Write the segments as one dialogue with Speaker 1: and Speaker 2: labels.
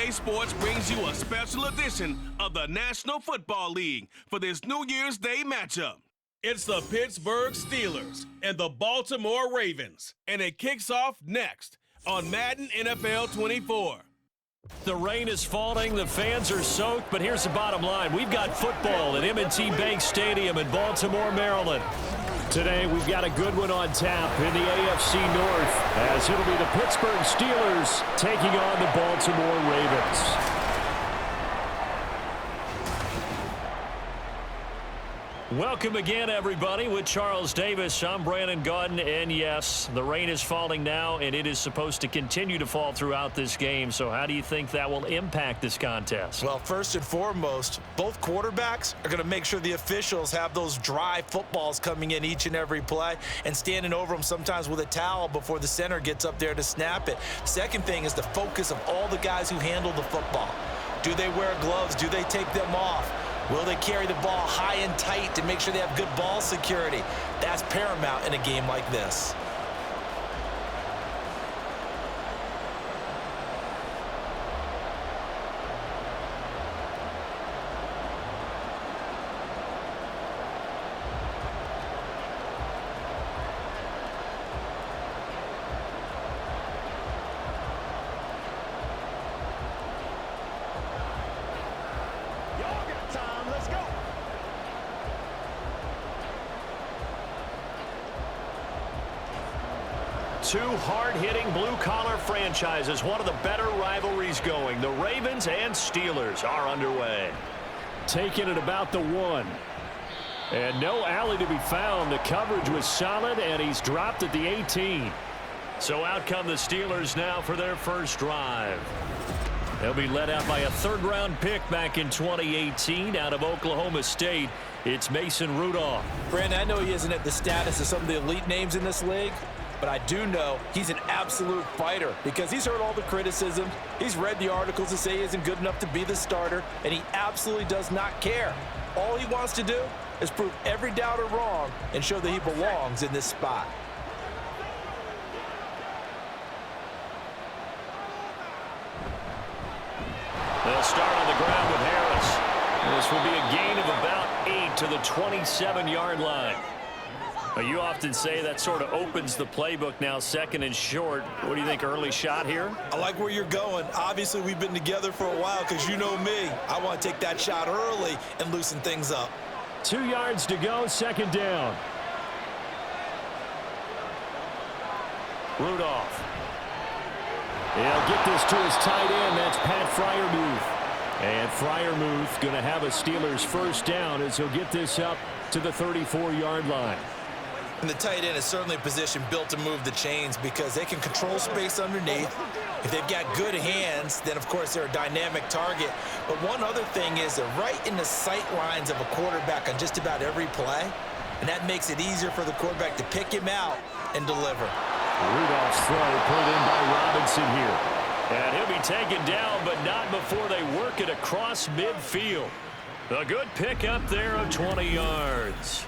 Speaker 1: EA Sports brings you a special edition of the National Football League for this New Year's Day matchup. It's the Pittsburgh Steelers and the Baltimore Ravens, and it kicks off next on Madden NFL 24.
Speaker 2: The rain is falling, the fans are soaked, but here's the bottom line. We've got football at M&T Bank Stadium in Baltimore, Maryland. Today, we've got a good one on tap in the AFC North, as it'll be the Pittsburgh Steelers taking on the Baltimore Ravens. Welcome again, everybody. With Charles Davis, I'm Brandon Gaudin, and yes, the rain is falling now, and it is supposed to continue to fall throughout this game. So how do you think that will impact this contest?
Speaker 3: Well, first and foremost, both quarterbacks are going to make sure the officials have those dry footballs coming in each and every play and standing over them sometimes with a towel before the center gets up there to snap it. Second thing is the focus of all the guys who handle the football. Do they wear gloves? Do they take them off? Will they carry the ball high and tight to make sure they have good ball security? That's paramount in a game like this.
Speaker 2: Two hard-hitting blue-collar franchises, one of the better rivalries going. The Ravens and Steelers are underway. Taking it about the 1. And no alley to be found. The coverage was solid, and he's dropped at the 18. So out come the Steelers now for their first drive. They'll be led out by a third-round pick back in 2018 out of Oklahoma State. It's Mason Rudolph.
Speaker 3: Brandon, I know he isn't at the status of some of the elite names in this league, but I do know he's an absolute fighter because he's heard all the criticism. He's read the articles that say he isn't good enough to be the starter, and he absolutely does not care. All he wants to do is prove every doubter wrong and show that he belongs in this spot.
Speaker 2: They'll start on the ground with Harris. This will be a gain of about 8 to the 27-yard line. You often say that sort of opens the playbook now, second and short. What do you think, early shot here?
Speaker 3: I like where you're going. Obviously, we've been together for a while because you know me. I want to take that shot early and loosen things up.
Speaker 2: 2 yards to go, second down. Rudolph. He'll get this to his tight end. That's Pat Freiermuth. And Freiermuth going to have a Steelers first down as he'll get this up to the 34-yard line.
Speaker 3: And the tight end is certainly a position built to move the chains because they can control space underneath. If they've got good hands, then, of course, they're a dynamic target. But one other thing is they're right in the sight lines of a quarterback on just about every play, and that makes it easier for the quarterback to pick him out and deliver.
Speaker 2: Rudolph's throw pulled in by Robinson here. And he'll be taken down, but not before they work it across midfield. A good pick up there of 20 yards.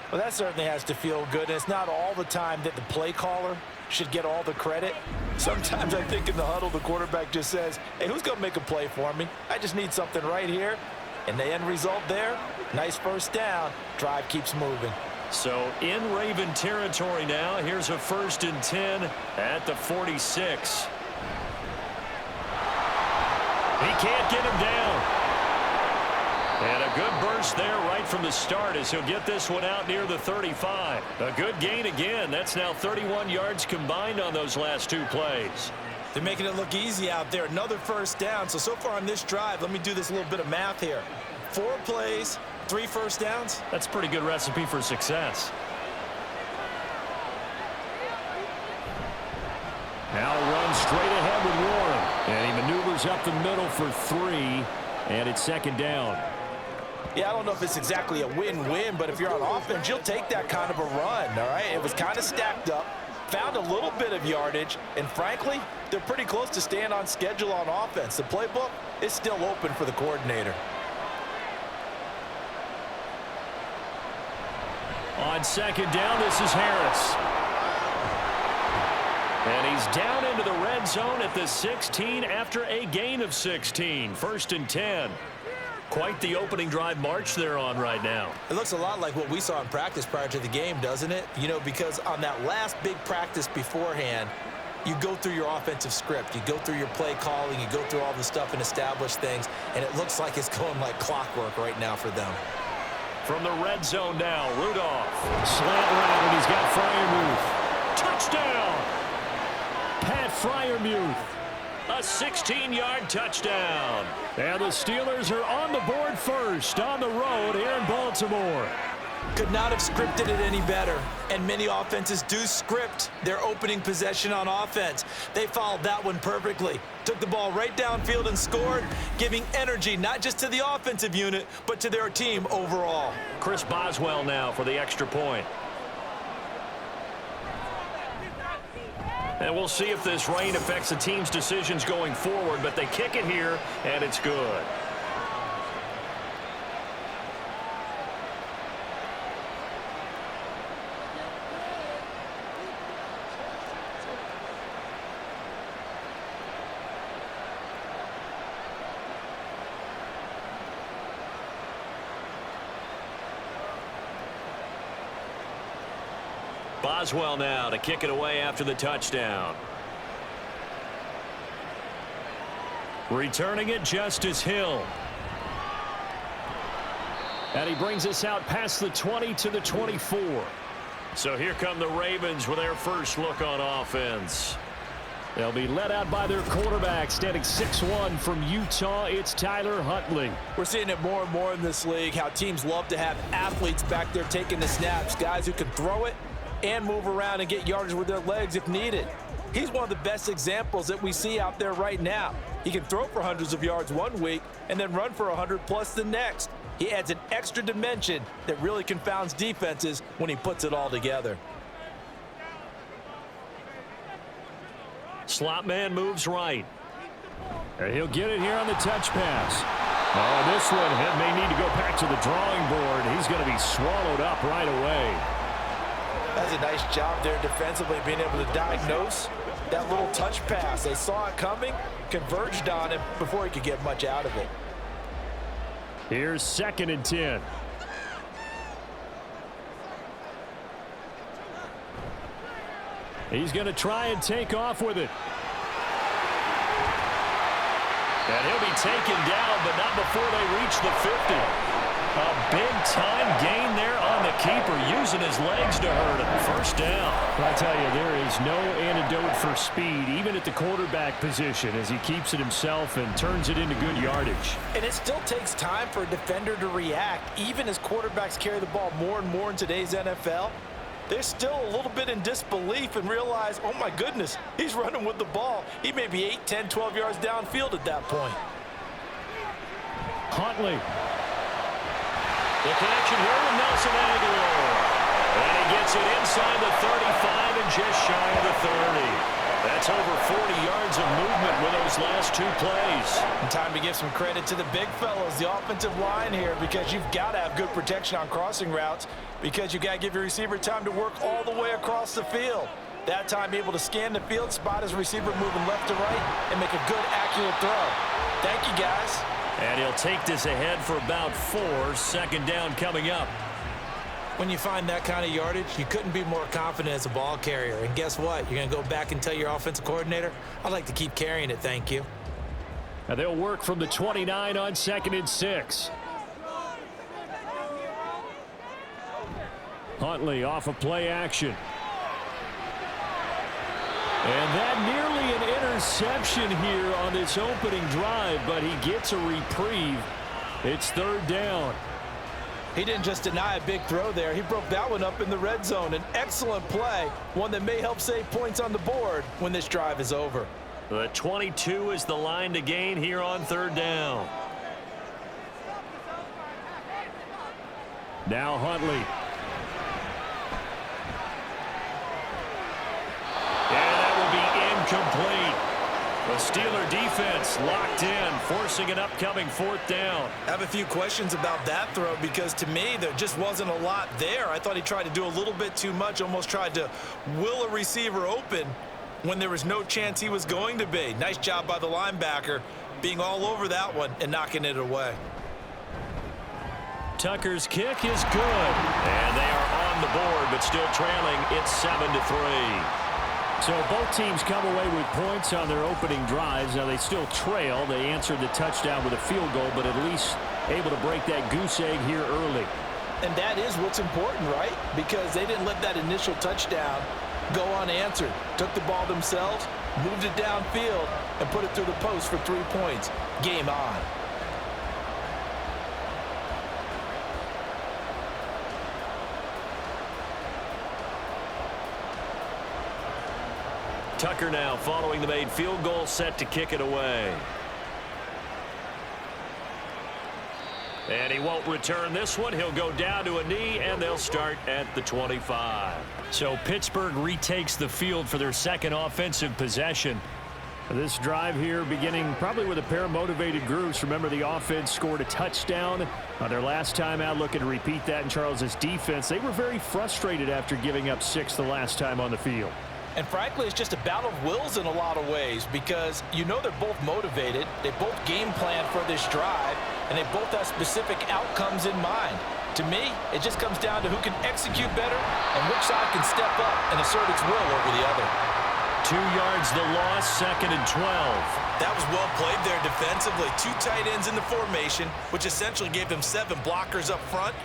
Speaker 3: Well, that certainly has to feel good. And it's not all the time that the play caller should get all the credit. Sometimes I think in the huddle, the quarterback just says, hey, who's going to make a play for me? I just need something right here. And the end result there, nice first down. Drive keeps moving.
Speaker 2: So in Raven territory now. Here's a 1st and 10 at the 46. He can't get him down. And a good burst there right from the start as he'll get this one out near the 35. A good gain again. That's now 31 yards combined on those last 2 plays.
Speaker 3: They're making it look easy out there. Another first down. So far on this drive, let me do this little bit of math here. 4 plays, 3 first downs.
Speaker 2: That's a pretty good recipe for success. Now runs straight ahead with Warren. And he maneuvers up the middle for 3. And it's second down.
Speaker 3: Yeah, I don't know if it's exactly a win-win, but if you're on offense, you'll take that kind of a run, all right? It was kind of stacked up, found a little bit of yardage, and frankly, they're pretty close to staying on schedule on offense. The playbook is still open for the coordinator.
Speaker 2: On second down, this is Harris. And he's down into the red zone at the 16 after a gain of 16. 1st and 10. Quite the opening drive march they're on right now.
Speaker 3: It looks a lot like what we saw in practice prior to the game, doesn't it? You know, because on that last big practice beforehand, you go through your offensive script. You go through your play calling. You go through all the stuff and establish things. And it looks like it's going like clockwork right now for them.
Speaker 2: From the red zone now, Rudolph. Slant route, and he's got Freiermuth. Touchdown! Pat Freiermuth. A 16-yard touchdown. And the Steelers are on the board first on the road here in Baltimore.
Speaker 3: Could not have scripted it any better. And many offenses do script their opening possession on offense. They followed that one perfectly. Took the ball right downfield and scored, giving energy not just to the offensive unit, but to their team overall.
Speaker 2: Chris Boswell now for the extra point. And we'll see if this rain affects the team's decisions going forward, but they kick it here, and it's good. Boswell now to kick it away after the touchdown. Returning it, Justice Hill. And he brings us out past the 20 to the 24. So here come the Ravens with their first look on offense. They'll be led out by their quarterback, standing 6'1" from Utah. It's Tyler Huntley.
Speaker 3: We're seeing it more and more in this league, how teams love to have athletes back there taking the snaps, guys who can throw it and move around and get yardage with their legs if needed. He's one of the best examples that we see out there right now. He can throw for hundreds of yards one week and then run for 100+ the next. He adds an extra dimension that really confounds defenses when he puts it all together.
Speaker 2: Slot man moves right. And he'll get it here on the touch pass. Oh, this one may need to go back to the drawing board. He's going to be swallowed up right away.
Speaker 3: That's a nice job there defensively, being able to diagnose that little touch pass. They saw it coming, converged on him before he could get much out of it.
Speaker 2: Here's 2nd and 10. He's going to try and take off with it. And he'll be taken down, but not before they reach the 50. A big-time gain there on the keeper, using his legs to hurt him. First down.
Speaker 4: I tell you, there is no antidote for speed, even at the quarterback position, as he keeps it himself and turns it into good yardage.
Speaker 3: And it still takes time for a defender to react, even as quarterbacks carry the ball more and more in today's NFL. They're still a little bit in disbelief and realize, oh my goodness, he's running with the ball. He may be 8, 10, 12 yards downfield at that point.
Speaker 4: Huntley.
Speaker 2: The connection here with Nelson Aguilar. And he gets it inside the 35 and just shy of the 30. That's over 40 yards of movement with those last two plays.
Speaker 3: And time to give some credit to the big fellows, the offensive line here, because you've got to have good protection on crossing routes, because you've got to give your receiver time to work all the way across the field. That time able to scan the field, spot his receiver moving left to right, and make a good, accurate throw. Thank you, guys.
Speaker 2: And he'll take this ahead for about 4. 2nd down coming up.
Speaker 3: When you find that kind of yardage, you couldn't be more confident as a ball carrier. And guess what? You're going to go back and tell your offensive coordinator, I'd like to keep carrying it, thank you.
Speaker 4: And they'll work from the 29 on 2nd and 6. Huntley off of play action. And that nearly an interception here on this opening drive, but he gets a reprieve. It's 3rd down.
Speaker 3: He didn't just deny a big throw there. He broke that one up in the red zone. An excellent play, one that may help save points on the board when this drive is over.
Speaker 2: The 22 is the line to gain here on 3rd down.
Speaker 4: Now Huntley.
Speaker 2: Complete. The Steeler defense locked in, forcing an upcoming 4th down.
Speaker 3: I have a few questions about that throw, because to me there just wasn't a lot there. I thought he tried to do a little bit too much, almost tried to will a receiver open when there was no chance he was going to be. Nice job by the linebacker being all over that one and knocking it away.
Speaker 4: Tucker's kick is good.
Speaker 2: And they are on the board, but still trailing. It's 7-3.
Speaker 4: So both teams come away with points on their opening drives. Now they still trail. They answered the touchdown with a field goal, but at least able to break that goose egg here early.
Speaker 3: And that is what's important, right? Because they didn't let that initial touchdown go unanswered. Took the ball themselves, moved it downfield, and put it through the post for 3 points. Game on.
Speaker 2: Tucker now following the made field goal, set to kick it away. And he won't return this one. He'll go down to a knee, and they'll start at the 25.
Speaker 4: So Pittsburgh retakes the field for their second offensive possession. This drive here beginning probably with a pair of motivated groups. Remember, the offense scored a touchdown on their last time out, looking to repeat that in Charles's defense. They were very frustrated after giving up 6 the last time on the field.
Speaker 3: And frankly, it's just a battle of wills in a lot of ways because you know they're both motivated. They both game plan for this drive, and they both have specific outcomes in mind. To me, it just comes down to who can execute better and which side can step up and assert its will over the other.
Speaker 4: 2 yards the loss, 2nd and 12.
Speaker 3: That was well played there defensively. 2 tight ends in the formation, which essentially gave them 7 blockers up front.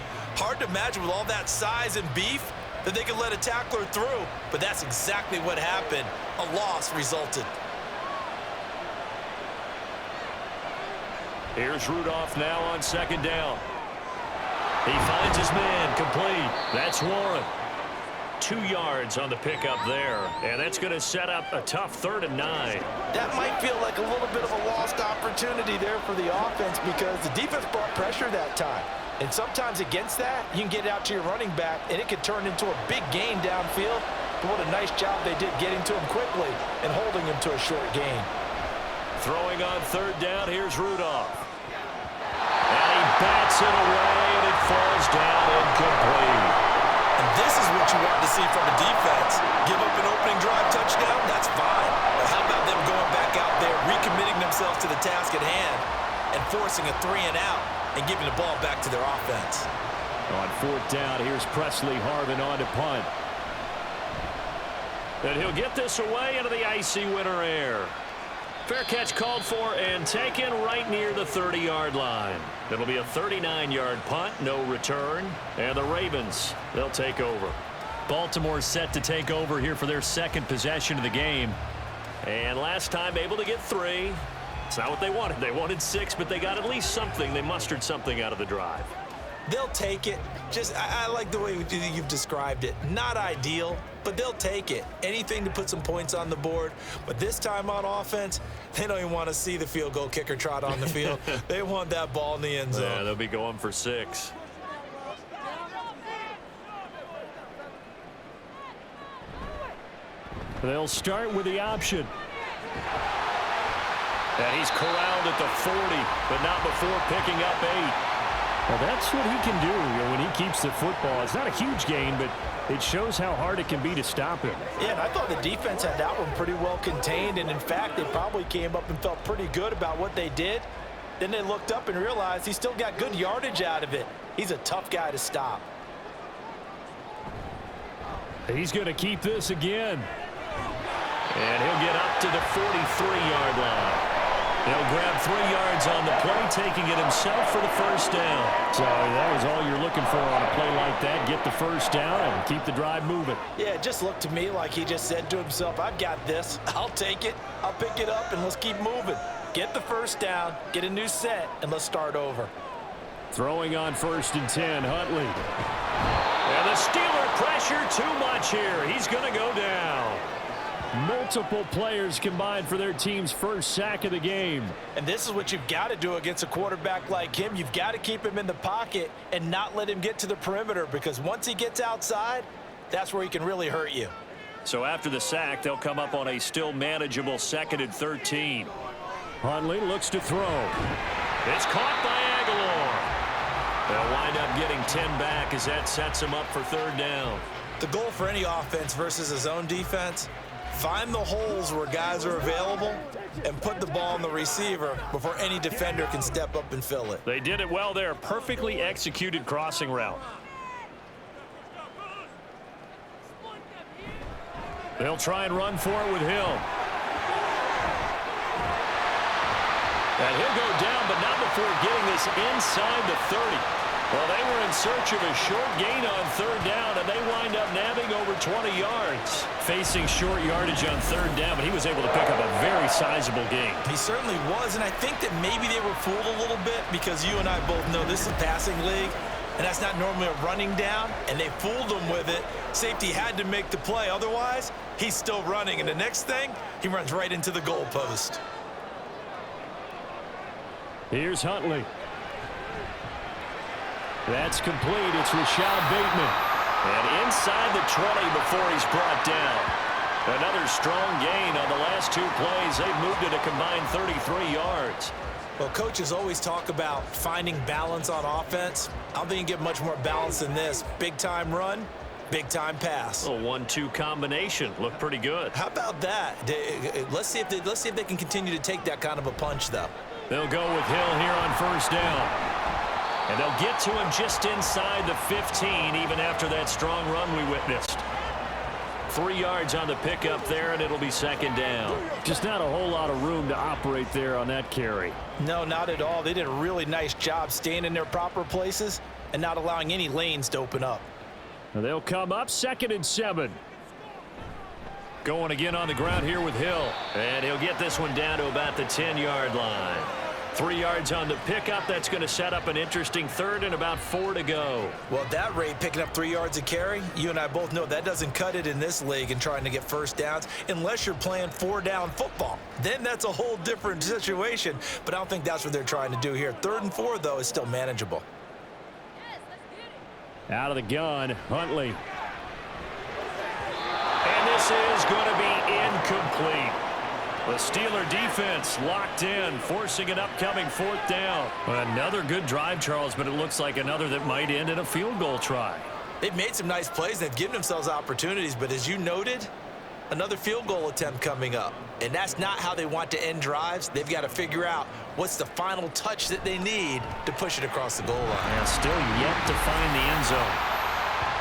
Speaker 3: Hard to imagine with all that size and beef that they could let a tackler through, but that's exactly what happened. A loss resulted.
Speaker 2: Here's Rudolph now on 2nd down. He finds his man, complete. That's Warren. 2 yards on the pickup there, and that's going to set up a tough 3rd and 9.
Speaker 3: That might feel like a little bit of a lost opportunity there for the offense because the defense brought pressure that time. And sometimes against that, you can get out to your running back, and it could turn into a big gain downfield. But what a nice job they did getting to him quickly and holding him to a short gain.
Speaker 2: Throwing on 3rd down, here's Rudolph. And he bats it away, and it falls down incomplete.
Speaker 3: And this is what you want to see from a defense. Give up an opening drive touchdown, that's fine. But how about them going back out there, recommitting themselves to the task at hand, and forcing a 3 and out, and giving the ball back to their offense.
Speaker 4: On 4th down, here's Presley Harvin on to punt.
Speaker 2: And he'll get this away into the icy winter air. Fair catch called for and taken right near the 30-yard line. It'll be a 39-yard punt, no return. And the Ravens, they'll take over.
Speaker 4: Baltimore set to take over here for their 2nd possession of the game.
Speaker 2: And last time able to get 3. It's not what they wanted. They wanted 6, but they got at least something. They mustered something out of the drive.
Speaker 3: They'll take it. I like the way you've described it. Not ideal, but they'll take it. Anything to put some points on the board. But this time on offense, they don't even want to see the field goal kicker trot on the field. They want that ball in the end zone.
Speaker 2: Yeah, they'll be going for 6.
Speaker 4: They'll start with the option.
Speaker 2: And he's corralled at the 40, but not before picking up 8.
Speaker 4: Well, that's what he can do when he keeps the football. It's not a huge gain, but it shows how hard it can be to stop him.
Speaker 3: Yeah, and I thought the defense had that one pretty well contained, and in fact, they probably came up and felt pretty good about what they did. Then they looked up and realized he still got good yardage out of it. He's a tough guy to stop.
Speaker 4: He's going to keep this again.
Speaker 2: And he'll get up to the 43-yard line. He'll grab 3 yards on the play, taking it himself for the 1st down.
Speaker 4: So that was all you're looking for on a play like that. Get the 1st down and keep the drive moving.
Speaker 3: Yeah, it just looked to me like he just said to himself, I've got this. I'll take it. I'll pick it up, and let's keep moving. Get the 1st down, get a new set, and let's start over.
Speaker 4: Throwing on 1st and 10, Huntley.
Speaker 2: And the Steeler pressure too much here. He's going to go down.
Speaker 4: Multiple players combined for their team's 1st sack of the game.
Speaker 3: And this is what you've got to do against a quarterback like him. You've got to keep him in the pocket and not let him get to the perimeter, because once he gets outside, that's where he can really hurt you.
Speaker 2: So after the sack, they'll come up on a still manageable 2nd and 13.
Speaker 4: Huntley looks to throw.
Speaker 2: It's caught by Aguilar. They'll wind up getting 10 back as that sets them up for 3rd down.
Speaker 3: The goal for any offense versus his own defense Find the holes where guys are available and put the ball on the receiver before any defender can step up and fill it.
Speaker 2: They did it well there. Perfectly executed crossing route. They'll try and run for it with Hill. And he'll go down, but not before getting this inside the 30. Well, they were in search of a short gain on third down, and they wind up nabbing over 20 yards. Facing short yardage on third down, but he was able to pick up a very sizable gain.
Speaker 3: He certainly was, and I think that maybe they were fooled a little bit because you and I both know this is a passing league, and that's not normally a running down, and they fooled him with it. Safety had to make the play. Otherwise, he's still running, and the next thing, he runs right into the goalpost.
Speaker 4: Here's Huntley. That's complete. It's Rashad Bateman.
Speaker 2: And inside the 20 before he's brought down. Another strong gain on the last two plays. They've moved it a combined 33 yards.
Speaker 3: Well, coaches always talk about finding balance on offense. I don't think you can get much more balance than this. Big-time run, big-time pass.
Speaker 2: A 1-2 combination. Looked pretty good.
Speaker 3: How about that? Let's see if they can continue to take that kind of a punch, though.
Speaker 2: They'll go with Hill here on first down. And they'll get to him just inside the 15, even after that strong run we witnessed. 3 yards on the pickup there, and it'll be second down.
Speaker 4: Just not a whole lot of room to operate there on that carry.
Speaker 3: No, not at all. They did a really nice job staying in their proper places and not allowing any lanes to open up.
Speaker 4: They'll come up 2nd and 7.
Speaker 2: Going again on the ground here with Hill. And he'll get this one down to about the 10-yard line. 3 yards on the pickup. That's going to set up an interesting third and about 4 to go.
Speaker 3: Well, at that rate, picking up 3 yards a carry, you and I both know that doesn't cut it in this league and trying to get first downs unless you're playing 4-down football. Then that's a whole different situation. But I don't think that's what they're trying to do here. 3rd and 4, though, is still manageable.
Speaker 4: Out of the gun, Huntley.
Speaker 2: And this is going to be incomplete. The Steeler defense locked in, forcing an upcoming 4th down. Another good drive, Charles, but it looks like another that might end in a field goal try.
Speaker 3: They've made some nice plays. They've given themselves opportunities, but as you noted, another field goal attempt coming up. And that's not how they want to end drives. They've got to figure out what's the final touch that they need to push it across the goal line.
Speaker 2: Yeah, still yet to find the end zone.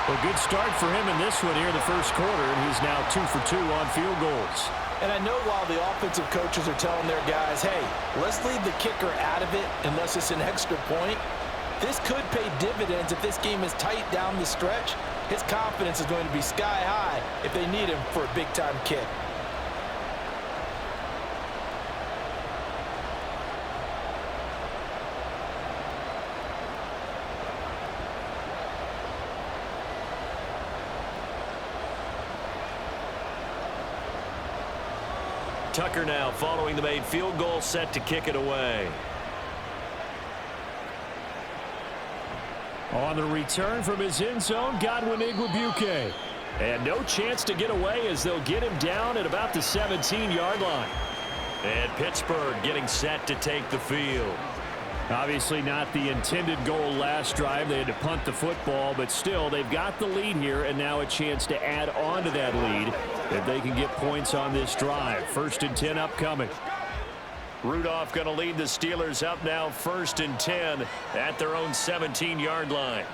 Speaker 4: A good start for him in this one here in the first quarter, and he's now 2 for 2 on field goals.
Speaker 3: And I know while the offensive coaches are telling their guys, hey, let's leave the kicker out of it unless it's an extra point, this could pay dividends if this game is tight down the stretch. His confidence is going to be sky high if they need him for a big-time kick.
Speaker 2: Tucker now following the made field goal, set to kick it away.
Speaker 4: On the return from his end zone, Godwin Igwebuike. And no chance to get away as they'll get him down at about the 17-yard line.
Speaker 2: And Pittsburgh getting set to take the field.
Speaker 4: Obviously not the intended goal last drive. They had to punt the football, but still they've got the lead here and now a chance to add on to that lead if they can get points on this drive. 1st and 10 upcoming.
Speaker 2: Rudolph going to lead the Steelers up now 1st and 10 at their own 17-yard line.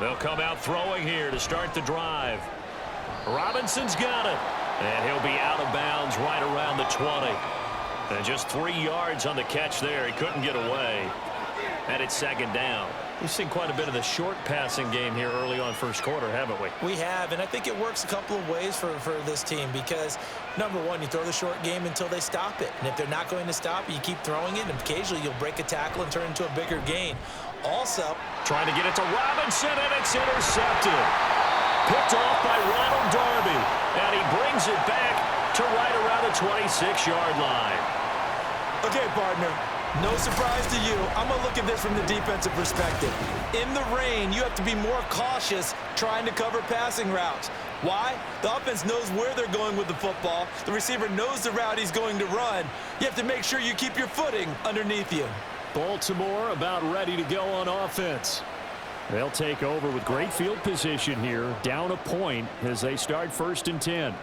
Speaker 2: They'll come out throwing here to start the drive. Robinson's got it. And he'll be out of bounds right around the 20. And just 3 yards on the catch there. He couldn't get away. And it's 2nd down. We've seen quite a bit of the short passing game here early on first quarter, haven't we?
Speaker 3: We have, and I think it works a couple of ways for this team because, number one, you throw the short game until they stop it. And if they're not going to stop it, you keep throwing it, and occasionally you'll break a tackle and turn into a bigger gain. Also,
Speaker 2: trying to get it to Robinson, and it's intercepted. Picked off by Ronald Darby, and he brings it back to right around the 26-yard line.
Speaker 3: Okay, partner, no surprise to you. I'm going to look at this from the defensive perspective. In the rain, you have to be more cautious trying to cover passing routes. Why? The offense knows where they're going with the football. The receiver knows the route he's going to run. You have to make sure you keep your footing underneath you.
Speaker 4: Baltimore about ready to go on offense. They'll take over with great field position here, down a point as they start 1st and 10.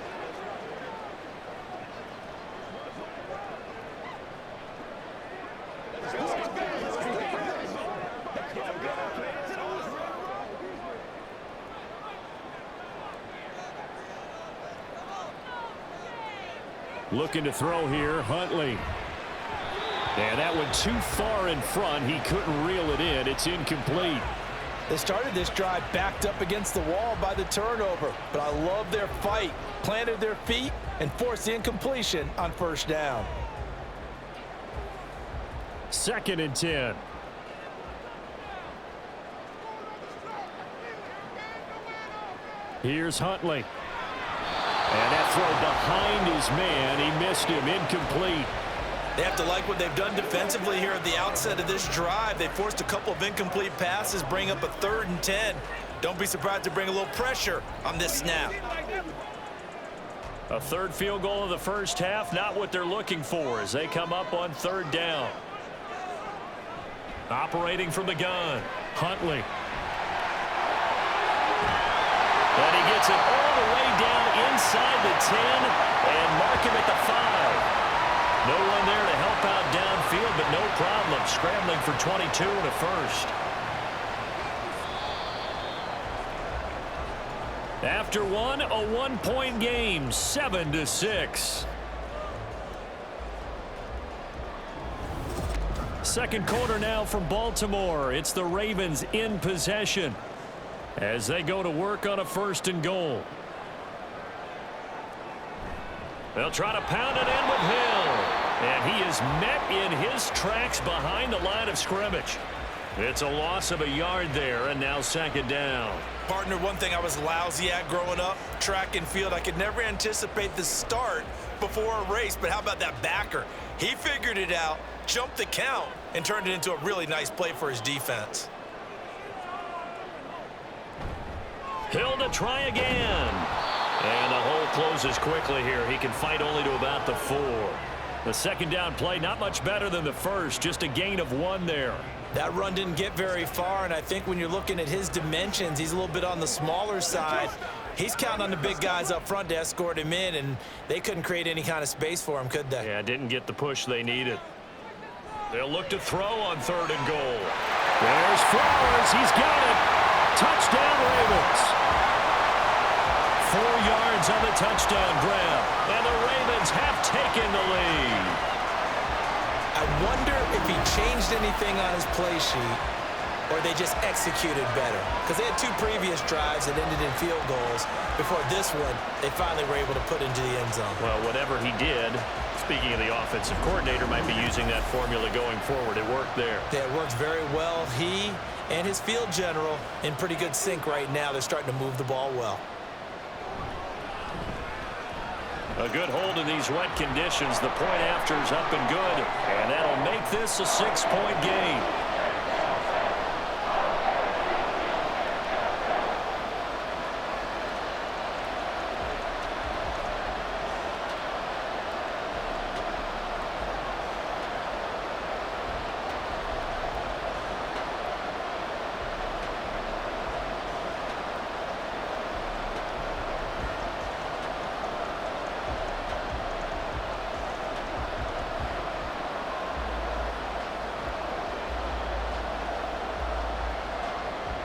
Speaker 4: Looking to throw here, Huntley. And that one too far in front. He couldn't reel it in. It's incomplete.
Speaker 3: They started this drive backed up against the wall by the turnover, but I love their fight. Planted their feet and forced the incompletion on 1st down.
Speaker 4: 2nd and 10. Here's Huntley. And that throw behind his man. He missed him. Incomplete.
Speaker 3: They have to like what they've done defensively here at the outset of this drive. They forced a couple of incomplete passes, bring up a 3rd and 10. Don't be surprised to bring a little pressure on this snap.
Speaker 4: A 3rd field goal of the 1st half, not what they're looking for as they come up on 3rd down. Operating from the gun, Huntley. And he gets it all the way down inside the 10 and mark him at the 5. No one there to help out downfield, but no problem scrambling for 22 and a 1st. After one, a 1-point game, 7-6. 2nd quarter now from Baltimore. It's the Ravens in possession as they go to work on a 1st and goal. They'll try to pound it in with Hill. And he is met in his tracks behind the line of scrimmage. It's a loss of a yard there, and now 2nd down.
Speaker 3: Partner, one thing I was lousy at growing up, track and field, I could never anticipate the start before a race, but how about that backer? He figured it out, jumped the count, and turned it into a really nice play for his defense.
Speaker 4: Hill to try again. And the hole closes quickly here. He can fight only to about the 4. The 2nd down play, not much better than the 1st, just a gain of 1 there.
Speaker 3: That run didn't get very far, and I think when you're looking at his dimensions, he's a little bit on the smaller side. He's counting on the big guys up front to escort him in, and they couldn't create any kind of space for him, could they?
Speaker 4: Yeah, didn't get the push they needed. They'll look to throw on 3rd and goal. There's Flowers. He's got it. Touchdown, Ravens. 4 yards on the touchdown grab, and the Ravens have taken the lead.
Speaker 3: I wonder if he changed anything on his play sheet or they just executed better. Because they had 2 previous drives that ended in field goals. Before this one, they finally were able to put into the end zone.
Speaker 4: Well, whatever he did, speaking of the offensive coordinator, might be using that formula going forward. It worked there.
Speaker 3: Yeah, it works very well. He and his field general in pretty good sync right now. They're starting to move the ball well.
Speaker 4: A good hold in these wet conditions. The point after is up and good, and that'll make this a 6-point game.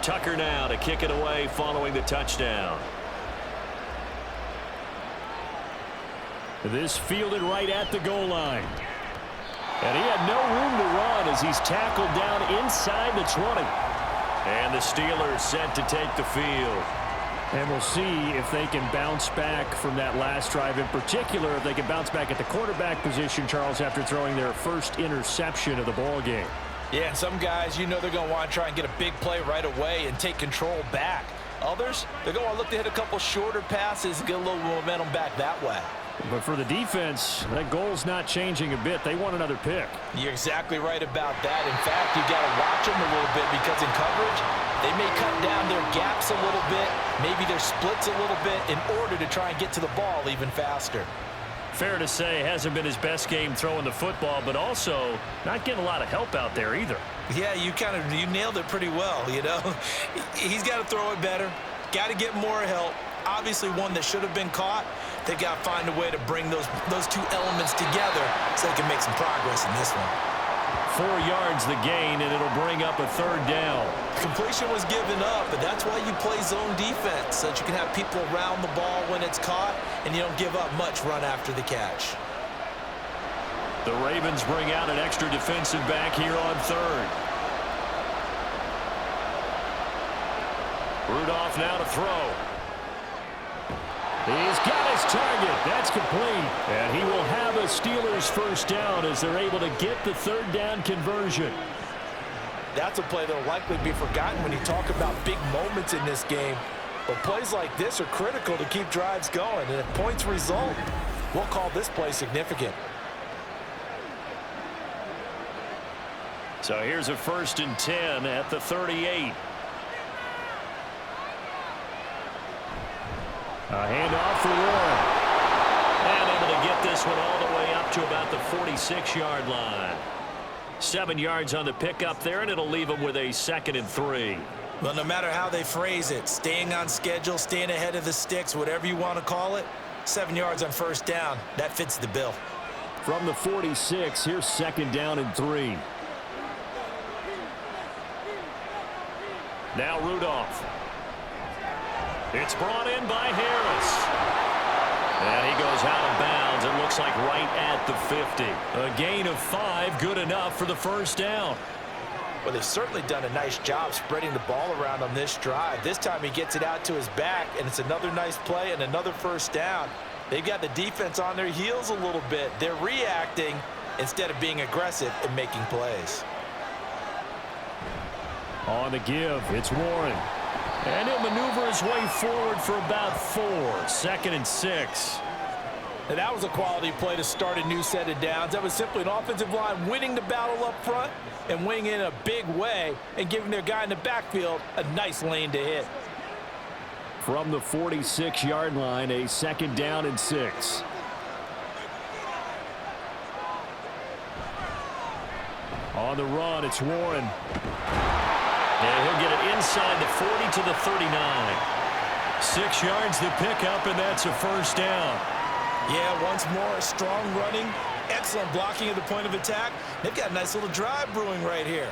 Speaker 4: Tucker now to kick it away following the touchdown. This fielded right at the goal line. And he had no room to run as he's tackled down inside the 20. And the Steelers set to take the field. And we'll see if they can bounce back from that last drive, in particular if they can bounce back at the quarterback position, Charles, after throwing their first interception of the ball game.
Speaker 3: Yeah, and some guys, you know they're going to want to try and get a big play right away and take control back. Others, they're going to look to hit a couple shorter passes and get a little momentum back that way.
Speaker 4: But for the defense, that goal's not changing a bit. They want another pick.
Speaker 3: You're exactly right about that. In fact, you got to watch them a little bit because in coverage, they may cut down their gaps a little bit, maybe their splits a little bit in order to try and get to the ball even faster.
Speaker 4: Fair to say, hasn't been his best game throwing the football, but also not getting a lot of help out there either.
Speaker 3: Yeah, you nailed it pretty well, you know. He's got to throw it better, got to get more help. Obviously one that should have been caught. They've got to find a way to bring those two elements together so they can make some progress in this one.
Speaker 4: 4 yards the gain, and it'll bring up a 3rd down.
Speaker 3: Completion was given up, but that's why you play zone defense, so that you can have people around the ball when it's caught, and you don't give up much run after the catch.
Speaker 4: The Ravens bring out an extra defensive back here on 3rd. Rudolph now to throw. He's got his target. That's complete. And he will have a Steelers 1st down as they're able to get the 3rd down conversion.
Speaker 3: That's a play that will likely be forgotten when you talk about big moments in this game. But plays like this are critical to keep drives going. And if points result, we'll call this play significant.
Speaker 4: So here's a 1st and 10 at the 38. A handoff for Warren. And able to get this one all the way up to about the 46-yard line. 7 yards on the pickup there, and it'll leave them with a 2nd and 3.
Speaker 3: Well, no matter how they phrase it, staying on schedule, staying ahead of the sticks, whatever you want to call it, 7 yards on 1st down, that fits the bill.
Speaker 4: From the 46, here's 2nd down and 3. Now Rudolph. It's brought in by Harris. And he goes out of bounds. It looks like right at the 50. A gain of 5, good enough for the 1st down.
Speaker 3: Well, they've certainly done a nice job spreading the ball around on this drive. This time he gets it out to his back, and it's another nice play and another 1st down. They've got the defense on their heels a little bit. They're reacting instead of being aggressive and making plays.
Speaker 4: On the give, it's Warren. And he'll maneuver his way forward for about 4. 2nd and 6.
Speaker 3: And that was a quality play to start a new set of downs. That was simply an offensive line winning the battle up front and winning in a big way and giving their guy in the backfield a nice lane to hit.
Speaker 4: From the 46-yard line, a 2nd down and 6. On the run, it's Warren. And he'll get it inside the 40 to the 39. 6 yards the pickup, and that's a 1st down.
Speaker 3: Yeah, once more, strong running, excellent blocking at the point of attack. They've got a nice little drive brewing right here.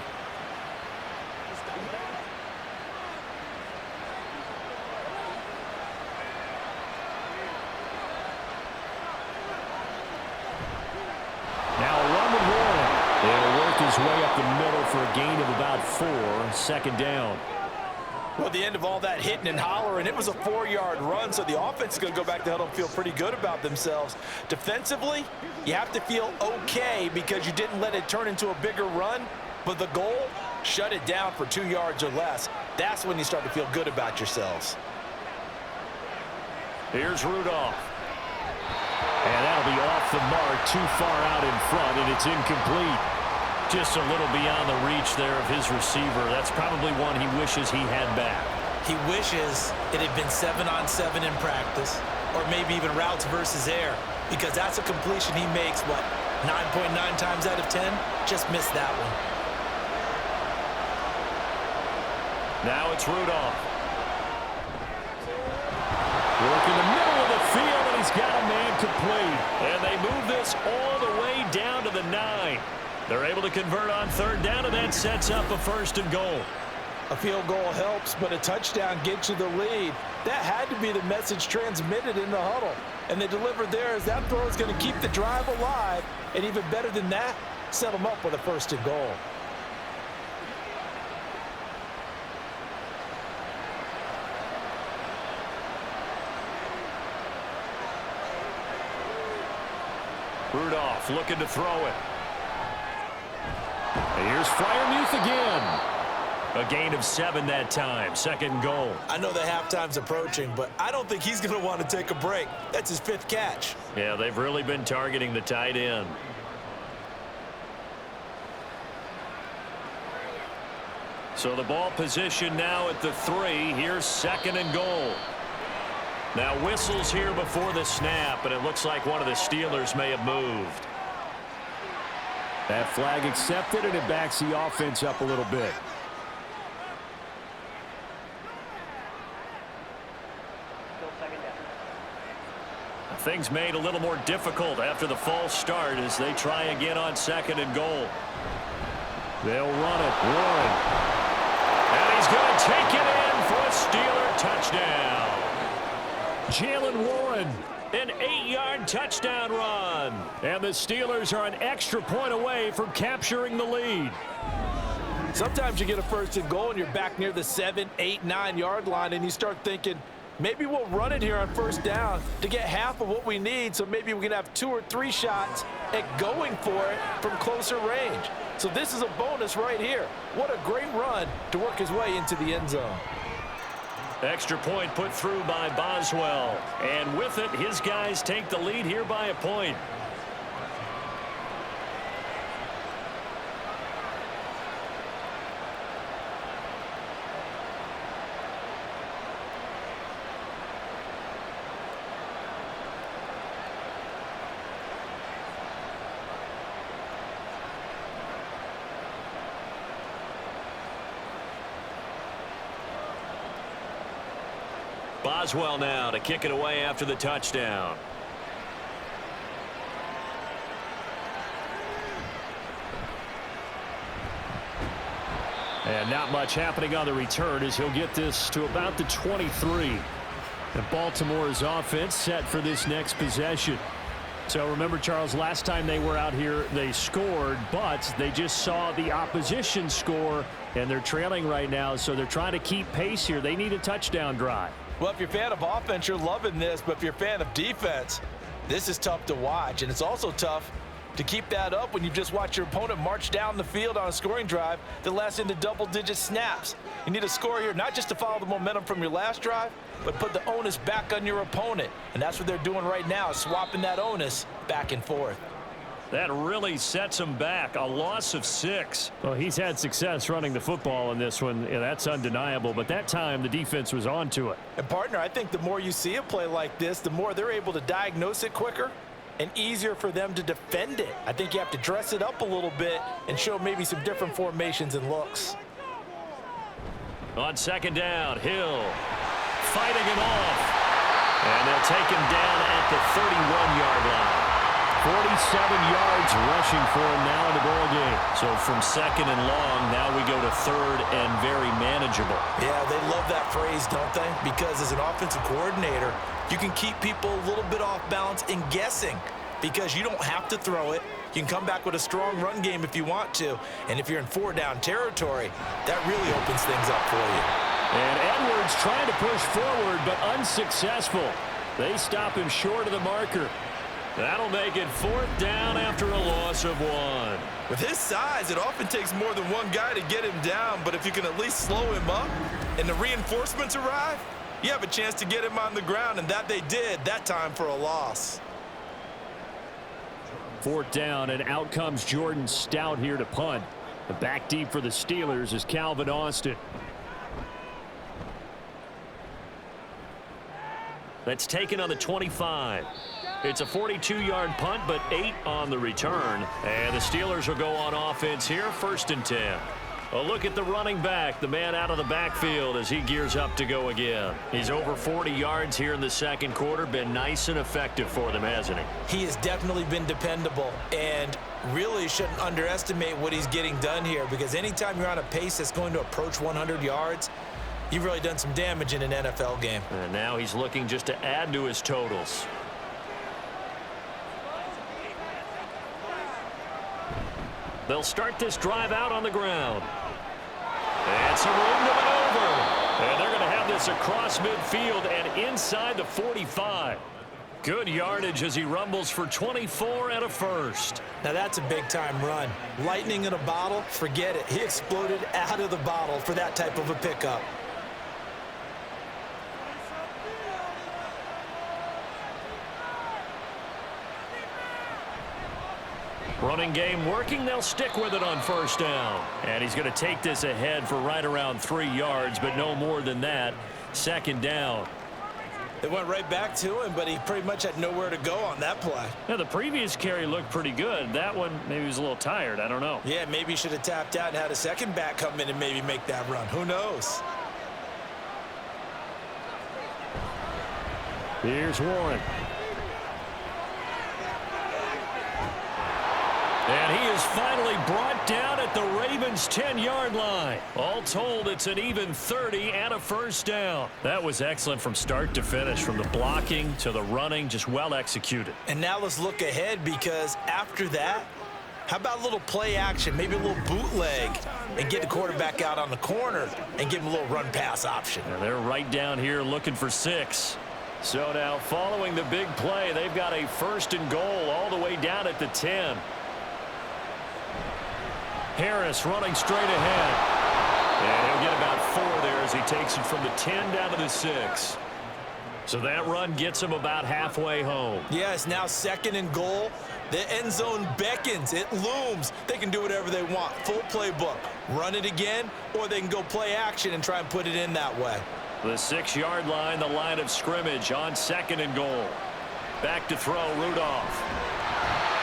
Speaker 4: Now a run with Warren. He'll work his way up the middle for a gain of about 4. 2nd down.
Speaker 3: Well, at the end of all that hitting and hollering, it was a 4-yard run, so the offense is going to go back to huddle and feel pretty good about themselves. Defensively, you have to feel okay because you didn't let it turn into a bigger run, but the goal, shut it down for 2 yards or less. That's when you start to feel good about yourselves.
Speaker 4: Here's Rudolph. And that'll be off the mark, too far out in front, and it's incomplete. Just a little beyond the reach there of his receiver. That's probably one he wishes he had back.
Speaker 3: He wishes it had been 7-on-7 in practice, or maybe even routes versus air, because that's a completion he makes, what, 9.9 times out of 10? Just missed that one.
Speaker 4: Now it's Rudolph. Working the middle of the field, and he's got a man complete. And they move this all the way down to the 9. They're able to convert on 3rd down, and that sets up a 1st and goal.
Speaker 3: A field goal helps, but a touchdown gets you the lead. That had to be the message transmitted in the huddle. And they delivered there as that throw is going to keep the drive alive. And even better than that, set them up with a 1st and goal.
Speaker 4: Rudolph looking to throw it. And here's Freiermuth again. A gain of 7 that time. 2nd goal.
Speaker 3: I know the halftime's approaching, but I don't think he's going to want to take a break. That's his 5th catch.
Speaker 4: Yeah, they've really been targeting the tight end. So the ball position now at the 3. Here's 2nd and goal.
Speaker 2: Now whistles here before the snap, and it looks like one of the Steelers may have moved.
Speaker 4: That flag accepted, and it backs the offense up a little bit.
Speaker 2: Things made a little more difficult after the false start as they try again on 2nd and goal.
Speaker 4: They'll run it. Warren.
Speaker 2: And he's going to take it in for a Steeler touchdown.
Speaker 4: Jalen Warren.
Speaker 2: An 8-yard touchdown run.
Speaker 4: And the Steelers are an extra point away from capturing the lead.
Speaker 3: Sometimes you get a 1st and goal and you're back near the 7, 8, 9-yard line and you start thinking, maybe we'll run it here on 1st down to get half of what we need, so maybe we can have 2 or 3 shots at going for it from closer range. So this is a bonus right here. What a great run to work his way into the end zone.
Speaker 2: Extra point put through by Boswell. And with it, his guys take the lead here by a point. Boswell now to kick it away after the touchdown.
Speaker 4: And not much happening on the return as he'll get this to about the 23. And Baltimore's offense set for this next possession. So remember, Charles, last time they were out here, they scored, but they just saw the opposition score, and they're trailing right now, so they're trying to keep pace here. They need a touchdown drive.
Speaker 3: Well, if you're a fan of offense, you're loving this, but if you're a fan of defense, this is tough to watch, and it's also tough to keep that up when you just watch your opponent march down the field on a scoring drive that lasts into double-digit snaps. You need a score here, not just to follow the momentum from your last drive, but put the onus back on your opponent, and that's what they're doing right now, swapping that onus back and forth.
Speaker 2: That really sets him back. A loss of 6.
Speaker 4: Well, he's had success running the football in this one, and that's undeniable. But that time, the defense was on to it.
Speaker 3: And, partner, I think the more you see a play like this, the more they're able to diagnose it quicker and easier for them to defend it. I think you have to dress it up a little bit and show maybe some different formations and looks.
Speaker 2: On 2nd down, Hill fighting him off. And they'll take him down at the 31-yard line.
Speaker 4: 47 yards rushing for him now in the ball game.
Speaker 2: So from 2nd and long, now we go to 3rd and very manageable.
Speaker 3: Yeah, they love that phrase, don't they? Because as an offensive coordinator, you can keep people a little bit off balance and guessing because you don't have to throw it. You can come back with a strong run game if you want to. And if you're in 4-down territory, that really opens things up for you.
Speaker 4: And Edwards trying to push forward, but unsuccessful. They stop him short of the marker.
Speaker 2: That'll make it 4th down after a loss of 1.
Speaker 3: With his size, it often takes more than one guy to get him down, but if you can at least slow him up and the reinforcements arrive, you have a chance to get him on the ground, and that they did that time for a loss.
Speaker 4: 4th down, and out comes Jordan Stout here to punt. The back deep for the Steelers is Calvin Austin.
Speaker 2: That's taken on the 25. It's a 42-yard punt, but 8 on the return. And the Steelers will go on offense here, 1st and 10. A look at the running back, the man out of the backfield as he gears up to go again. He's over 40 yards here in the 2nd quarter. Been nice and effective for them, hasn't he?
Speaker 3: He has definitely been dependable, and really shouldn't underestimate what he's getting done here, because anytime you're on a pace that's going to approach 100 yards, you've really done some damage in an NFL game.
Speaker 2: And now he's looking just to add to his totals. They'll start this drive out on the ground. And some room to maneuver. And they're going to have this across midfield and inside the 45. Good yardage as he rumbles for 24 and a first.
Speaker 3: Now that's a big-time run. Lightning in a bottle, forget it. He exploded out of the bottle for that type of a pickup.
Speaker 2: Running game working. They'll stick with it on 1st down. And he's going to take this ahead for right around 3 yards, but no more than that. 2nd down.
Speaker 3: It went right back to him, but he pretty much had nowhere to go on that play.
Speaker 4: Now, the previous carry looked pretty good. That one, maybe he was a little tired. I don't know.
Speaker 3: Yeah, maybe he should have tapped out and had a second back come in and maybe make that run. Who knows?
Speaker 4: Here's Warren. And he is finally brought down at the Ravens' 10-yard line. All told, it's an even 30 and a first down. That was excellent from start to finish, from the blocking to the running, just well executed.
Speaker 3: And now let's look ahead, because after that, how about a little play action, maybe a little bootleg, and get the quarterback out on the corner and give him a little run-pass option.
Speaker 4: And they're right down here looking for 6. So now, following the big play, they've got a first and goal all the way down at the 10. Harris running straight ahead. And he'll get about 4 there as he takes it from the 10 down to the 6. So that run gets him about halfway home.
Speaker 3: Yeah, it's now second and goal. The end zone beckons. It looms. They can do whatever they want. Full playbook. Run it again, or they can go play action and try and put it in that way.
Speaker 4: The 6-yard line, the line of scrimmage on second and goal. Back to throw, Rudolph.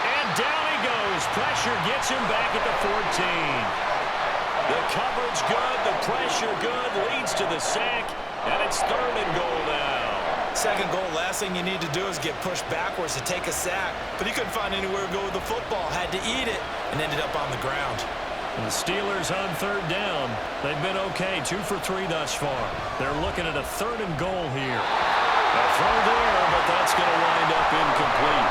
Speaker 4: And down he goes. Pressure gets him back at the 14. The coverage good, the pressure good, leads to the sack, and it's third and goal now.
Speaker 3: Second goal, last thing you need to do is get pushed backwards to take a sack. But he couldn't find anywhere to go with the football, had to eat it, and ended up on the ground.
Speaker 4: And the Steelers on third down. They've been okay, 2 for 3 thus far. They're looking at a third and goal here. A throw there, but that's going to wind up incomplete.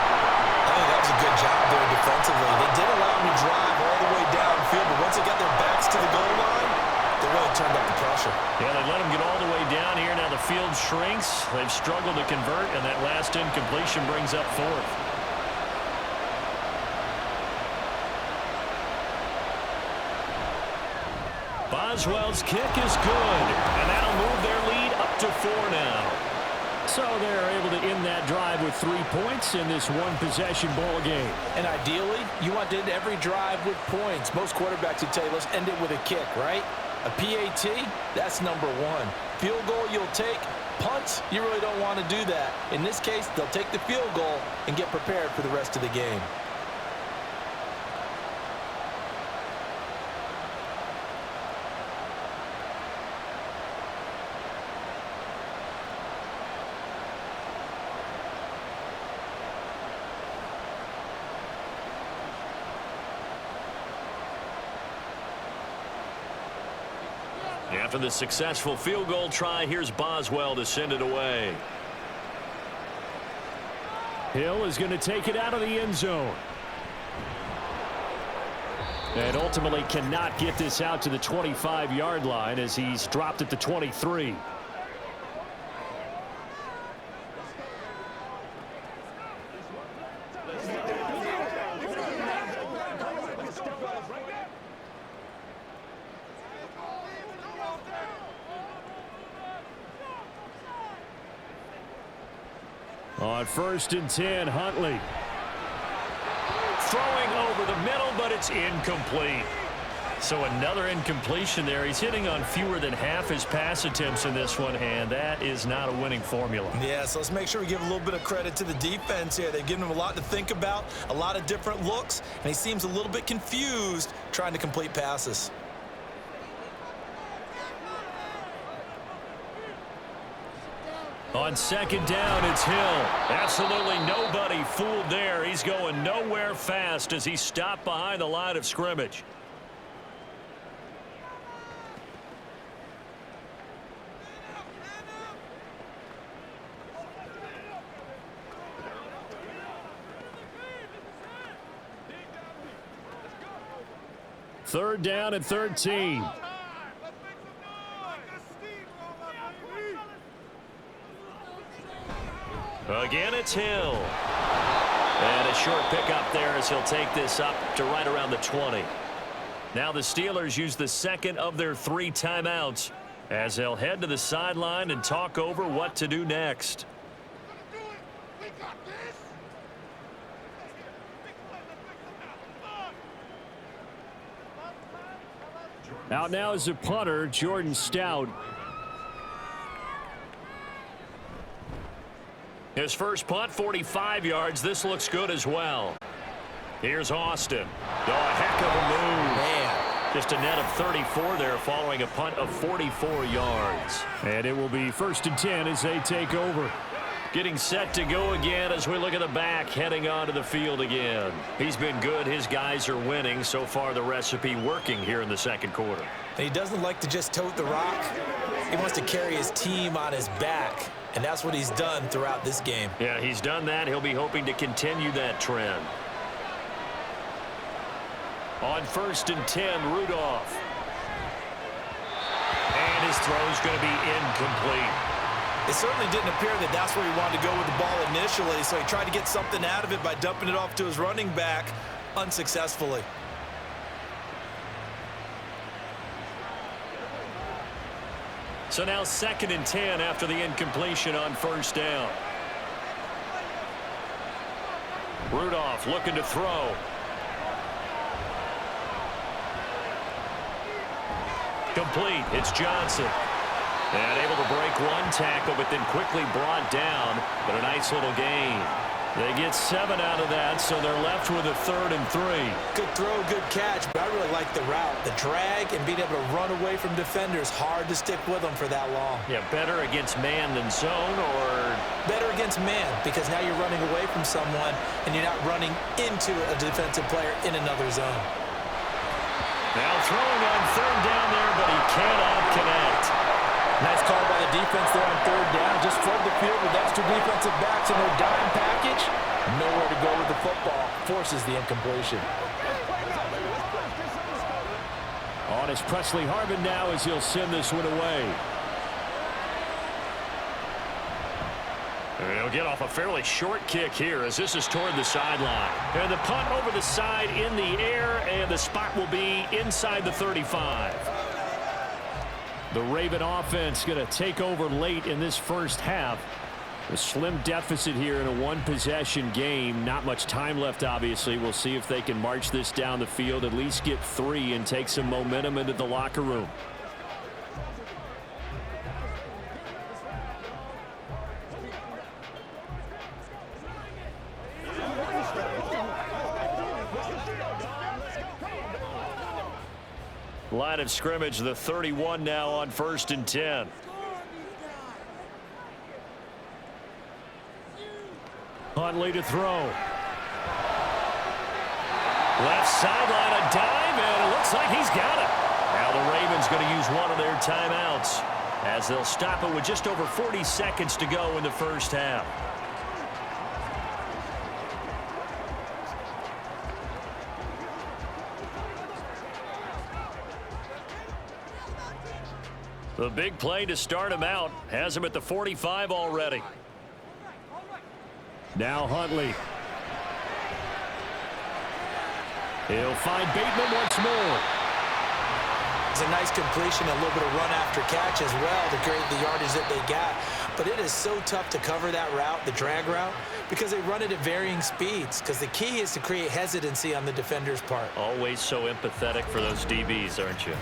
Speaker 3: I think that was a good job there defensively. They did allow him to drive all the way downfield, but once they got their backs to the goal line, they really turned up the pressure.
Speaker 4: Yeah, they let him get all the way down here. Now the field shrinks. They've struggled to convert, and that last incompletion brings up 4th. Boswell's kick is good, and that'll move their lead up to 4 now. So they're able to end that drive with 3 points in this one-possession ball game.
Speaker 3: And ideally, you want to end every drive with points. Most quarterbacks would tell you, let's end it with a kick, right? A PAT, that's number 1. Field goal, you'll take. Punts, you really don't want to do that. In this case, they'll take the field goal and get prepared for the rest of the game.
Speaker 4: After the successful field goal try, here's Boswell to send it away. Hill is going to take it out of the end zone. And ultimately cannot get this out to the 25-yard line as he's dropped at the 23. On 1st and 10, Huntley. Throwing over the middle, but it's incomplete. So another incompletion there. He's hitting on fewer than half his pass attempts in this one, and that is not a winning formula.
Speaker 3: Yeah, so let's make sure we give a little bit of credit to the defense here. They've given him a lot to think about, a lot of different looks, and he seems a little bit confused trying to complete passes.
Speaker 4: On 2nd down, it's Hill. Absolutely nobody fooled there. He's going nowhere fast as he's stopped behind the line of scrimmage. Third down and 13. Again, it's Hill. And a short pickup there as he'll take this up to right around the 20. Now the Steelers use the second of their 3 timeouts as they'll head to the sideline and talk over what to do next. Out now is the punter, Jordan Stout.
Speaker 2: His first punt, 45 yards. This looks good as well. Here's Austin. Oh, a heck of a move.
Speaker 3: Man.
Speaker 2: Just a net of 34 there following a punt of 44 yards.
Speaker 4: And it will be 1st and 10 as they take over.
Speaker 2: Getting set to go again as we look at the back heading onto the field again. He's been good. His guys are winning. So far, the recipe working here in the second quarter.
Speaker 3: And he doesn't like to just tote the rock. He wants to carry his team on his back. And that's what he's done throughout this game.
Speaker 2: Yeah, he's done that. He'll be hoping to continue that trend. On 1st and 10, Rudolph. And his throw's going to be incomplete.
Speaker 3: It certainly didn't appear that that's where he wanted to go with the ball initially, so he tried to get something out of it by dumping it off to his running back unsuccessfully.
Speaker 2: So now 2nd and 10 after the incompletion on 1st down. Rudolph looking to throw. Complete. It's Johnson. And able to break one tackle, but then quickly brought down. But a nice little gain. They get 7 out of that, so they're left with a 3rd and 3.
Speaker 3: Good throw, good catch, but I really like the route. The drag and being able to run away from defenders, hard to stick with them for that long.
Speaker 2: Yeah, better against man than zone, or?
Speaker 3: Better against man, because now you're running away from someone and you're not running into a defensive player in another zone.
Speaker 2: Now throwing on 3rd down there, but he cannot connect.
Speaker 3: Nice call by the defense there on 3rd down. Just flood the field with extra defensive backs and their dime package. Nowhere to go with the football. Forces the incompletion.
Speaker 4: On is Presley Harvin now as he'll send this one away.
Speaker 2: He'll get off a fairly short kick here as this is toward the sideline. And the punt over the side in the air, and the spot will be inside the 35.
Speaker 4: The Raven offense going to take over late in this first half. A slim deficit here in a one-possession game. Not much time left, obviously. We'll see if they can march this down the field, at least get 3 and take some momentum into the locker room.
Speaker 2: Line of scrimmage, the 31 now on 1st and 10.
Speaker 4: Huntley to throw.
Speaker 2: Left sideline, a dive, and it looks like he's got it. Now the Ravens going to use one of their timeouts as they'll stop it with just over 40 seconds to go in the first half. The big play to start him out has him at the 45 already.
Speaker 4: Now Huntley. He'll find Bateman once more.
Speaker 3: It's a nice completion, a little bit of run after catch as well to create the yardage that they got. But it is so tough to cover that route, the drag route, because they run it at varying speeds. Because the key is to create hesitancy on the defender's part.
Speaker 2: Always so empathetic for those DBs, aren't you?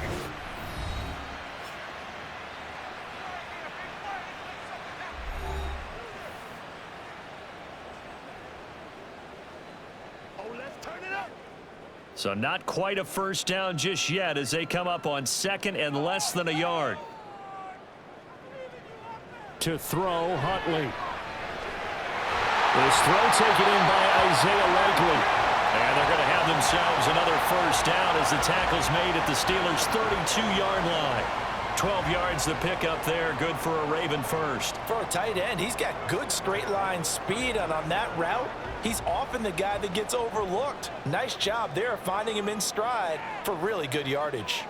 Speaker 2: So not quite a first down just yet as they come up on 2nd and less than a yard.
Speaker 4: To throw, Huntley. This throw taken in by Isaiah Likely.
Speaker 2: And they're going to have themselves another first down as the tackle's made at the Steelers' 32-yard line. 12 yards the pickup there, good for a Raven first.
Speaker 3: For a tight end, he's got good straight line speed, and on that route, he's often the guy that gets overlooked. Nice job there finding him in stride for really good yardage.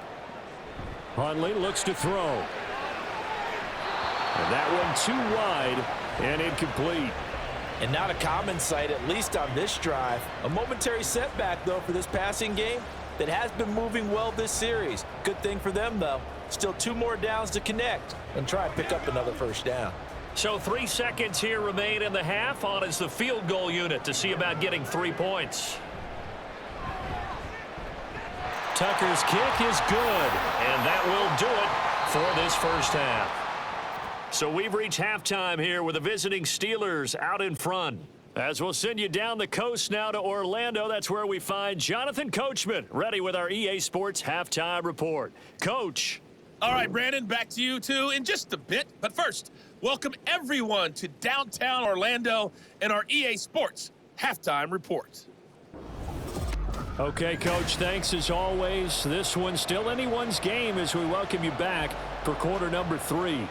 Speaker 4: Huntley looks to throw. And that one too wide and incomplete.
Speaker 3: And not a common sight, at least on this drive. A momentary setback, though, for this passing game that has been moving well this series. Good thing for them, though. Still 2 more downs to connect and try and pick up another first down.
Speaker 2: So 3 seconds here remain in the half. On is the field goal unit to see about getting 3 points. Tucker's kick is good, and that will do it for this first half. So we've reached halftime here with the visiting Steelers out in front. As we'll send you down the coast now to Orlando, that's where we find Jonathan Coachman, ready with our EA Sports Halftime Report. Coach.
Speaker 5: All right, Brandon, back to you two in just a bit. But first, welcome everyone to downtown Orlando and our EA Sports Halftime Report.
Speaker 4: Okay, Coach, thanks as always. This one's still anyone's game as we welcome you back for quarter number 3.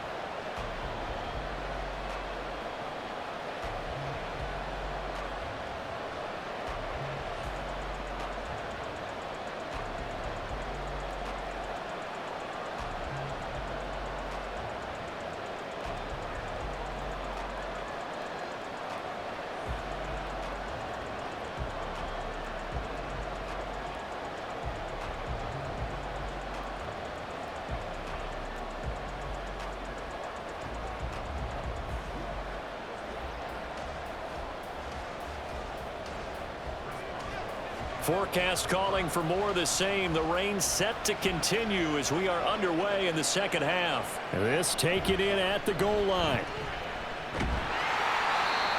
Speaker 4: Forecast calling for more of the same. The rain set to continue as we are underway in the second half. This taken in at the goal line.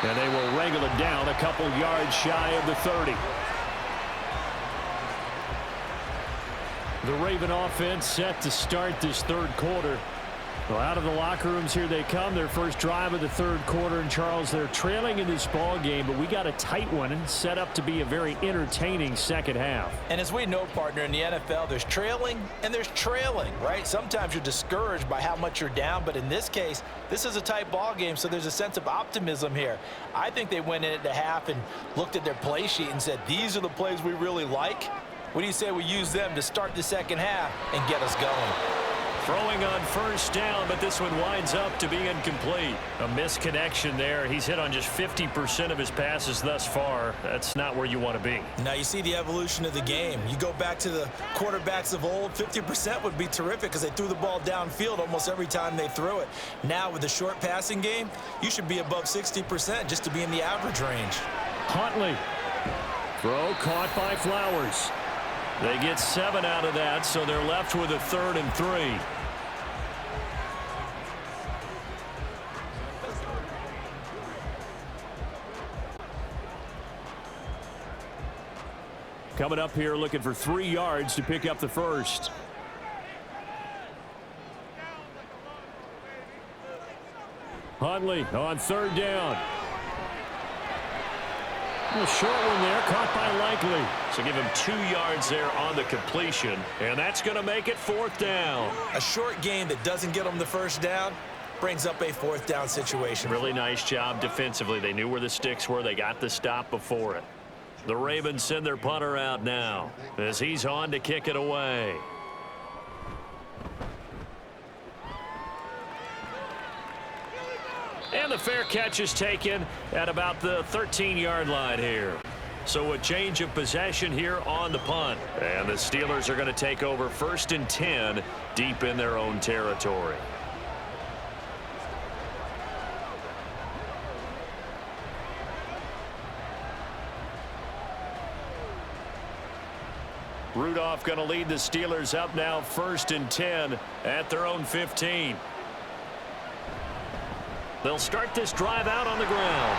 Speaker 4: And they will wrangle it down a couple yards shy of the 30. The Raven offense set to start this third quarter. Well, out of the locker rooms here they come. Their first drive of the third quarter. And, Charles, they're trailing in this ball game, but we got a tight one and set up to be a very entertaining second half.
Speaker 3: And as we know, partner, in the NFL, there's trailing and there's trailing, right? Sometimes you're discouraged by how much you're down, but in this case, this is a tight ball game, so there's a sense of optimism here. I think they went in at the half and looked at their play sheet and said, these are the plays we really like. What do you say we use them to start the second half and get us going?
Speaker 2: Throwing on first down, but this one winds up to be incomplete. A misconnection there. He's hit on just 50% of his passes thus far. That's not where you want to be.
Speaker 3: Now you see the evolution of the game. You go back to the quarterbacks of old, 50% would be terrific because they threw the ball downfield almost every time they threw it. Now with the short passing game, you should be above 60% just to be in the average range.
Speaker 4: Huntley. Throw caught by Flowers. They get 7 out of that, so they're left with a 3rd and 3. Coming up here looking for 3 yards to pick up the first. Huntley on 3rd down. A short one there, caught by Likely.
Speaker 2: So give him 2 yards there on the completion, and that's going to make it 4th down.
Speaker 3: A short gain that doesn't get them the first down brings up a 4th down situation.
Speaker 2: Really nice job defensively. They knew where the sticks were. They got the stop before it. The Ravens send their punter out now as he's on to kick it away. And the fair catch is taken at about the 13-yard line here. So a change of possession here on the punt. And the Steelers are going to take over 1st and 10 deep in their own territory. Rudolph going to lead the Steelers up now 1st and 10 at their own 15. They'll start this drive out on the ground.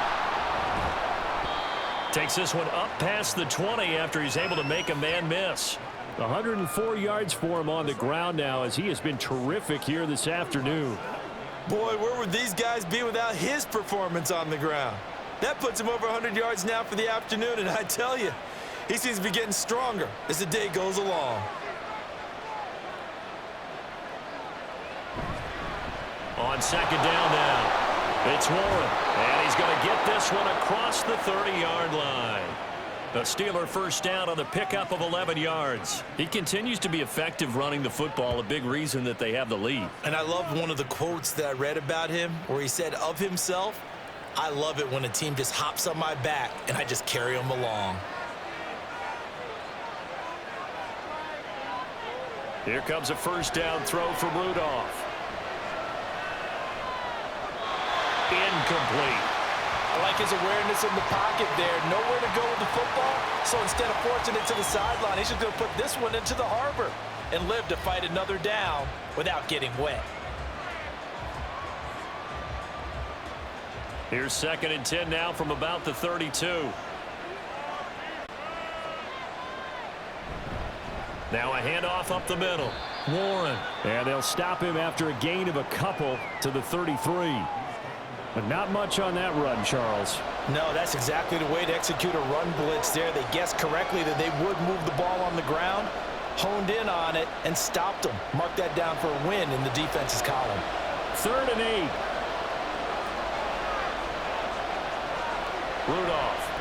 Speaker 2: Takes this one up past the 20 after he's able to make a man miss.
Speaker 4: 104 yards for him on the ground now as he has been terrific here this afternoon.
Speaker 3: Boy, where would these guys be without his performance on the ground? That puts him over 100 yards now for the afternoon, and I tell you, he seems to be getting stronger as the day goes along.
Speaker 2: On 2nd down now. It's Warren, and he's going to get this one across the 30-yard line. A Steeler first down on the pickup of 11 yards. He continues to be effective running the football, a big reason that they have the lead.
Speaker 3: And I love one of the quotes that I read about him where he said of himself, I love it when a team just hops on my back and I just carry them along.
Speaker 2: Here comes a first down throw from Rudolph. Incomplete.
Speaker 3: I like his awareness in the pocket there. Nowhere to go with the football. So instead of forcing it to the sideline, he's just going to put this one into the harbor and live to fight another down without getting wet.
Speaker 2: Here's 2nd and 10 now from about the 32. Now a handoff up the middle. Warren.
Speaker 4: And they'll stop him after a gain of a couple to the 33. But not much on that run, Charles.
Speaker 3: No, that's exactly the way to execute a run blitz there. They guessed correctly that they would move the ball on the ground, honed in on it, and stopped them. Mark that down for a win in the defense's column.
Speaker 4: 3rd and 8.
Speaker 2: Rudolph.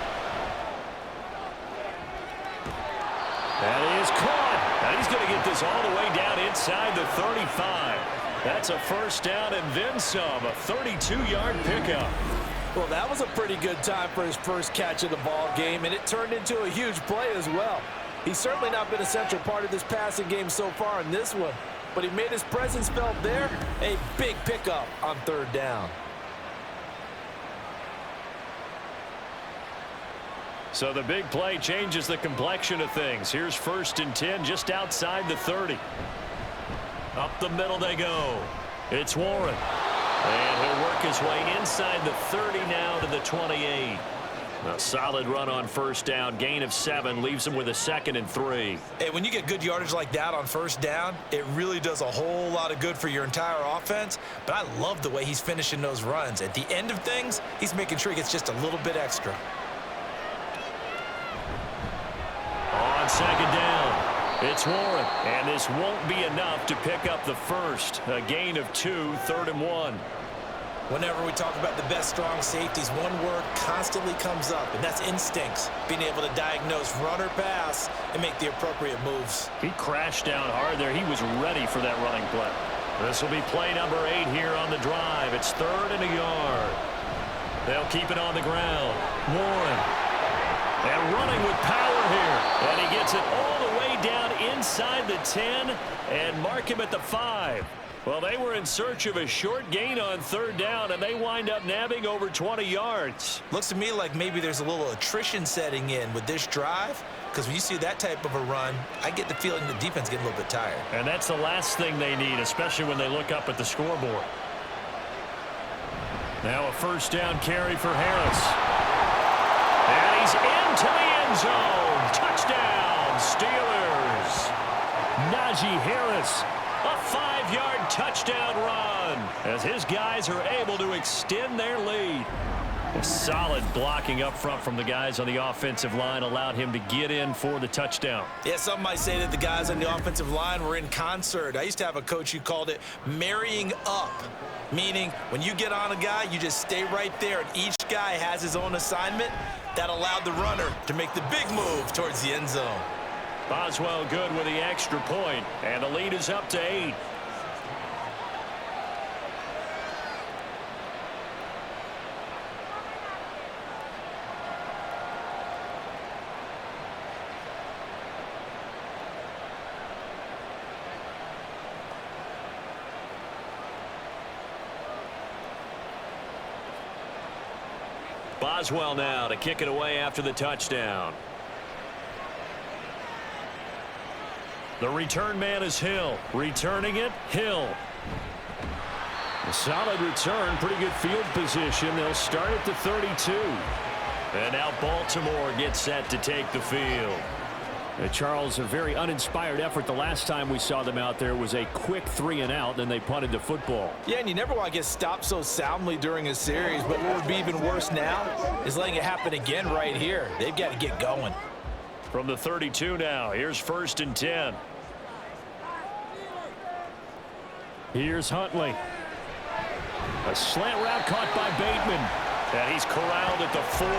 Speaker 2: That is caught. Now he's going to get this all the way down inside the 35. That's a first down and then some. A 32-yard pickup.
Speaker 3: Well, that was a pretty good time for his first catch of the ball game, and it turned into a huge play as well. He's certainly not been a central part of this passing game so far in this one, but he made his presence felt there. A big pickup on 3rd down.
Speaker 2: So the big play changes the complexion of things. Here's 1st and 10 just outside the 30. Up the middle they go. It's Warren. And he'll work his way inside the 30 now to the 28. A solid run on 1st down. Gain of 7 leaves him with a 2nd and 3.
Speaker 3: Hey, when you get good yardage like that on 1st down, it really does a whole lot of good for your entire offense. But I love the way he's finishing those runs. At the end of things, he's making sure he gets just a little bit extra.
Speaker 2: On 2nd down, it's Warren. And this won't be enough to pick up the first. A gain of 2, 3rd and 1.
Speaker 3: Whenever we talk about the best strong safeties, one word constantly comes up, and that's instincts. Being able to diagnose run or pass and make the appropriate moves.
Speaker 2: He crashed down hard there. He was ready for that running play. This will be play number 8 here on the drive. It's 3rd and a yard. They'll keep it on the ground. Warren. And running with power here. And he gets it all the way down inside the 10 and mark him at the 5. Well, they were in search of a short gain on 3rd down, and they wind up nabbing over 20 yards.
Speaker 3: Looks to me like maybe there's a little attrition setting in with this drive, because when you see that type of a run, I get the feeling the defense getting a little bit tired.
Speaker 2: And that's the last thing they need, especially when they look up at the scoreboard. Now a 1st down carry for Harris. And he's into the end zone. Touchdown, Steelers.
Speaker 4: Najee Harris.
Speaker 2: A 5-yard touchdown run as his guys are able to extend their lead. A solid blocking up front from the guys on the offensive line allowed him to get in for the touchdown.
Speaker 3: Yeah, some might say that the guys on the offensive line were in concert. I used to have a coach who called it marrying up, meaning when you get on a guy, you just stay right there, and each guy has his own assignment. That allowed the runner to make the big move towards the end zone.
Speaker 2: Boswell good with the extra point, and the lead is up to 8. Boswell now to kick it away after the touchdown. The return man is Hill. Returning it, Hill. A solid return, pretty good field position. They'll start at the 32. And now Baltimore gets set to take the field.
Speaker 4: Charles, a very uninspired effort. The last time we saw them out there was a quick 3-and-out, then they punted the football.
Speaker 3: Yeah, and you never want to get stopped so soundly during a series, but what would be even worse now is letting it happen again right here. They've got to get going.
Speaker 2: From the 32 now, here's 1st and 10.
Speaker 4: Here's Huntley. A slant route caught by Bateman.
Speaker 2: And he's corralled at the 40,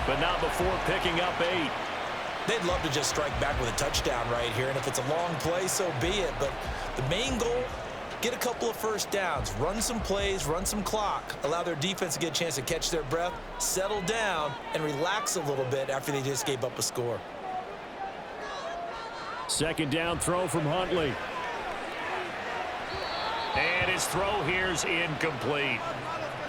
Speaker 2: but not before picking up 8.
Speaker 3: They'd love to just strike back with a touchdown right here, and if it's a long play, so be it. But the main goal, get a couple of first downs, run some plays, run some clock, allow their defense to get a chance to catch their breath, settle down, and relax a little bit after they just gave up a score.
Speaker 4: 2nd down throw from Huntley.
Speaker 2: And his throw here's incomplete.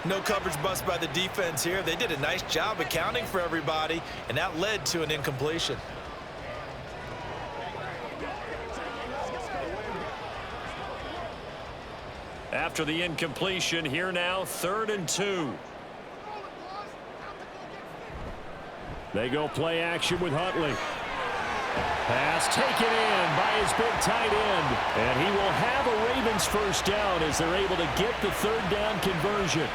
Speaker 3: No coverage bust by the defense here. They did a nice job accounting for everybody, and that led to an incompletion.
Speaker 2: After the incompletion, here now, 3rd and 2.
Speaker 4: They go play action with Huntley. Pass taken in by his big tight end. And he will have a Ravens first down as they're able to get the third down conversion.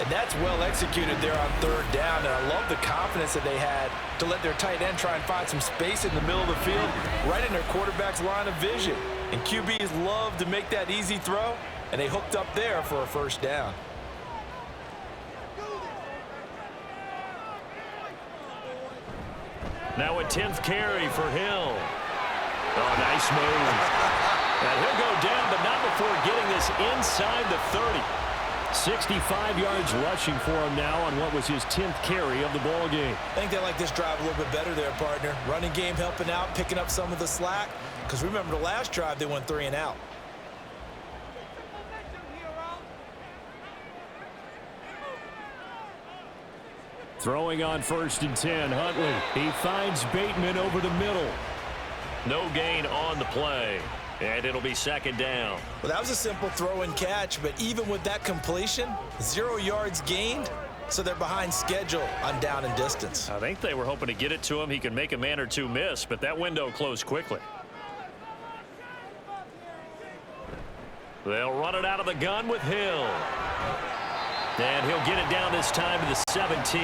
Speaker 3: And that's well executed there on third down. And I love the confidence that they had to let their tight end try and find some space in the middle of the field, right in their quarterback's line of vision. And QBs love to make that easy throw, and they hooked up there for a first down.
Speaker 4: Now a 10th carry for Hill. Oh, nice move. And he'll go down, but not before getting this inside the 30. 65 yards rushing for him now on what was his 10th carry of the ball game.
Speaker 3: I think they like this drive a little bit better there, partner. Running game helping out, picking up some of the slack. Because remember the last drive, they went 3 and out.
Speaker 4: Throwing on 1st and 10, Huntley. He finds Bateman over the middle. No gain on the play. And it'll be 2nd down.
Speaker 3: Well, that was a simple throw and catch, but even with that completion, 0 yards gained, so they're behind schedule on down and distance.
Speaker 4: I think they were hoping to get it to him. He could make a man or two miss, but that window closed quickly. They'll run it out of the gun with Hill. And he'll get it down this time to the 17.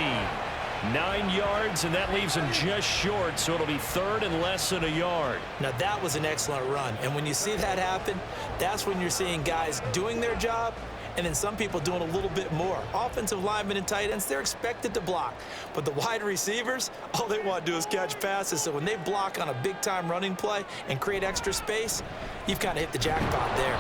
Speaker 4: 9 yards, and that leaves him just short, so it'll be 3rd and less than a yard.
Speaker 3: Now, that was an excellent run, and when you see that happen, that's when you're seeing guys doing their job and then some people doing a little bit more. Offensive linemen and tight ends, they're expected to block. But the wide receivers, all they want to do is catch passes. So when they block on a big-time running play and create extra space, you've kind of hit the jackpot there.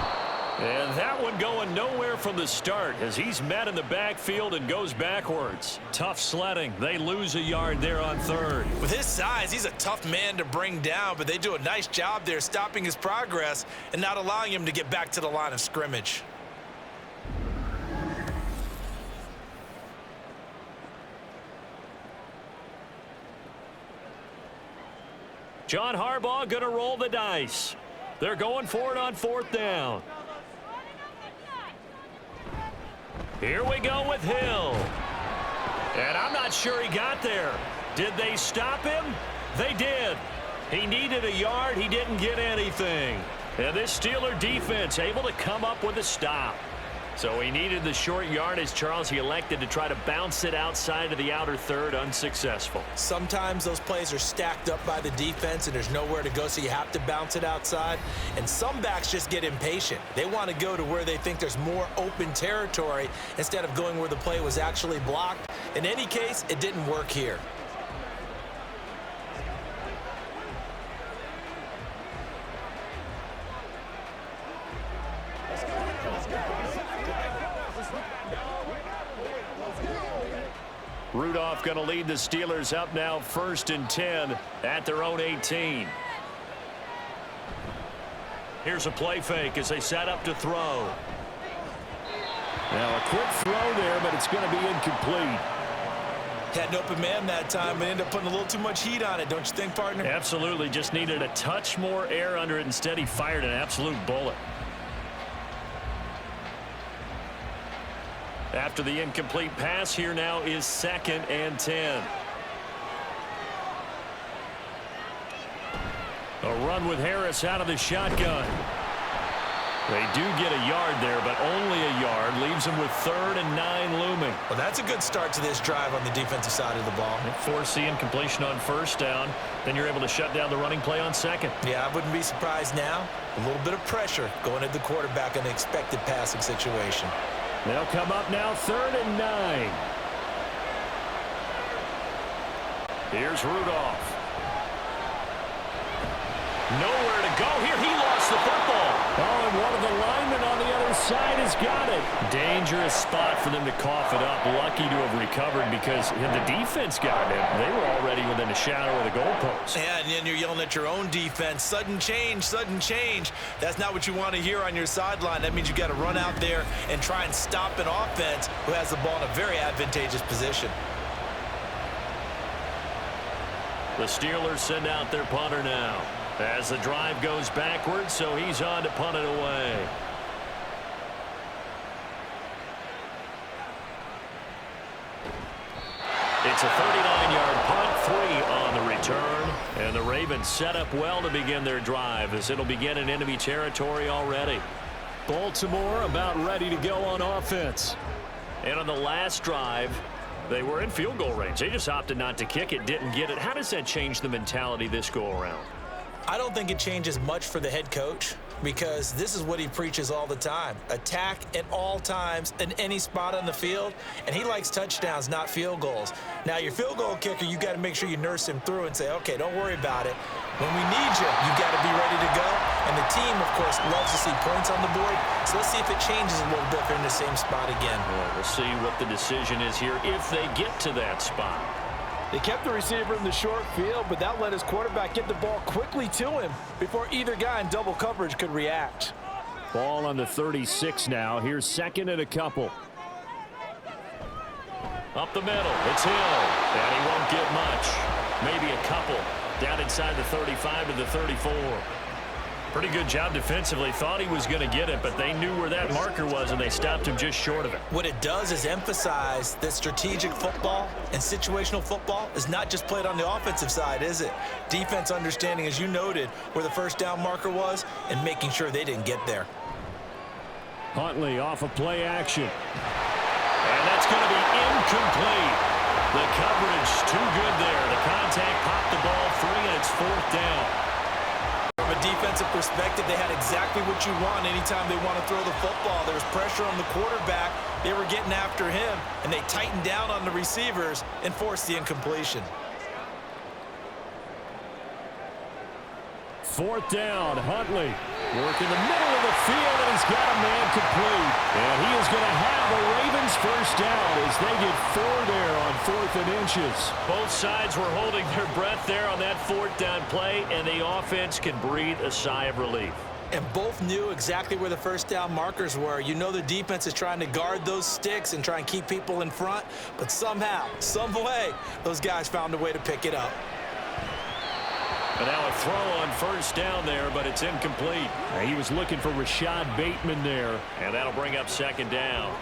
Speaker 4: And that one going nowhere from the start as he's met in the backfield and goes backwards. Tough sledding. They lose a yard there on 3rd.
Speaker 3: With his size, he's a tough man to bring down, but they do a nice job there stopping his progress and not allowing him to get back to the line of scrimmage.
Speaker 4: John Harbaugh going to roll the dice. They're going for it on 4th down. Here we go with Hill. And I'm not sure he got there. Did they stop him? They did. He needed a yard. He didn't get anything. And this Steeler defense able to come up with a stop. So he needed the short yardage, Charles. He elected to try to bounce it outside of the outer 3rd, unsuccessful.
Speaker 3: Sometimes those plays are stacked up by the defense and there's nowhere to go, so you have to bounce it outside. And some backs just get impatient. They want to go to where they think there's more open territory instead of going where the play was actually blocked. In any case, it didn't work here.
Speaker 4: Rudolph going to lead the Steelers up now 1st and 10 at their own 18. Here's a play fake as they set up to throw. Now a quick throw there, but it's going to be incomplete.
Speaker 3: Had an open man that time, but ended up putting a little too much heat on it, don't you think, partner?
Speaker 4: Absolutely. Just needed a touch more air under it. Instead, he fired an absolute bullet. After the incomplete pass, here now is 2nd and 10. A run with Harris out of the shotgun. They do get a yard there, but only a yard. Leaves them with 3rd and 9 looming.
Speaker 3: Well, that's a good start to this drive on the defensive side of the ball.
Speaker 4: Force the incompletion on 1st down. Then you're able to shut down the running play on 2nd.
Speaker 3: Yeah, I wouldn't be surprised now. A little bit of pressure going at the quarterback in an expected passing situation.
Speaker 4: They'll come up now 3rd and 9. Here's Rudolph. Nowhere to go here. He lost the football. Oh, and one of the linemen on the other side has got it. Dangerous spot for them to cough it up. Lucky to have recovered because the defense got it. They were already within a shadow of the goalpost.
Speaker 3: Yeah, and then you're yelling at your own defense. Sudden change, sudden change. That's not what you want to hear on your sideline. That means you got to run out there and try and stop an offense who has the ball in a very advantageous position.
Speaker 4: The Steelers send out their punter now as the drive goes backwards, so he's on to punt it away. It's a 39-yard punt
Speaker 2: on the return. And the Ravens set up well to begin their drive as it'll begin in enemy territory already.
Speaker 4: Baltimore about ready to go on offense.
Speaker 2: And on the last drive, they were in field goal range. They just opted not to kick it, didn't get it. How does that change the mentality this go around?
Speaker 3: I don't think it changes much for the head coach, because this is what he preaches all the time. Attack at all times in any spot on the field, and he likes touchdowns, not field goals. Now, your field goal kicker, you got to make sure you nurse him through and say, okay, don't worry about it. When we need you, you got to be ready to go. And the team, of course, loves to see points on the board. So let's see if it changes a little bit if they're in the same spot again.
Speaker 2: Well, we'll see what the decision is here if they get to that spot.
Speaker 6: They kept the receiver in the short field, but that let his quarterback get the ball quickly to him before either guy in double coverage could react.
Speaker 4: Ball on the 36 now. Here's second and a couple.
Speaker 2: Up the middle. It's Hill. And he won't get much. Maybe a couple. Down inside the 35 to the 34. Pretty good job defensively. Thought he was going to get it, but they knew where that marker was, and they stopped him just short of it.
Speaker 3: What it does is emphasize that strategic football and situational football is not just played on the offensive side, is it? Defense understanding, as you noted, where the first down marker was and making sure they didn't get there.
Speaker 4: Huntley off of play action.
Speaker 2: And that's going to be incomplete. The coverage too good there. The contact popped the ball free, and it's fourth down.
Speaker 3: From a defensive perspective, they had exactly what you want anytime they want to throw the football. There was pressure on the quarterback. They were getting after him, and they tightened down on the receivers and forced the incompletion.
Speaker 4: Fourth down, Huntley working the middle of the field, and he's got a man complete. And he is going to have the Ravens first down as they get 4 there on 4th and inches.
Speaker 2: Both sides were holding their breath there on that fourth down play, and the offense can breathe a sigh of relief.
Speaker 3: And both knew exactly where the first down markers were. You know the defense is trying to guard those sticks and try and keep people in front, but somehow, some way, those guys found a way to pick it up.
Speaker 2: And now a throw on first down there, but it's incomplete.
Speaker 4: He was looking for Rashad Bateman there.
Speaker 2: And that'll bring up second down.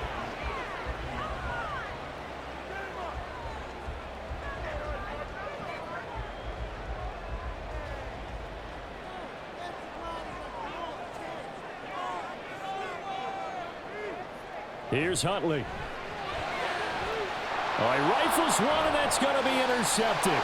Speaker 4: Here's Huntley. Oh, he rifles one, and that's going to be intercepted.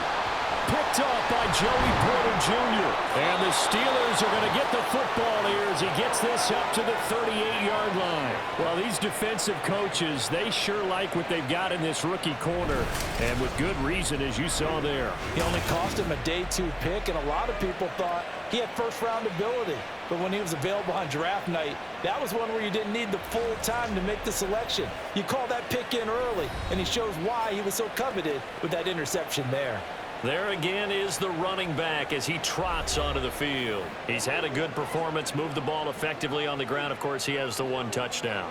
Speaker 4: Picked off by Joey Porter Jr. And the Steelers are going to get the football here as he gets this up to the 38-yard line. Well, these defensive coaches, they sure like what they've got in this rookie corner, and with good reason, as you saw there.
Speaker 6: He only cost him a day 2 pick, and a lot of people thought he had first-round ability. But when he was available on draft night, that was one where you didn't need the full time to make the selection. You call that pick in early, and he shows why he was so coveted with that interception there.
Speaker 2: There again is the running back as he trots onto the field. He's had a good performance, moved the ball effectively on the ground. Of course, he has the 1 touchdown.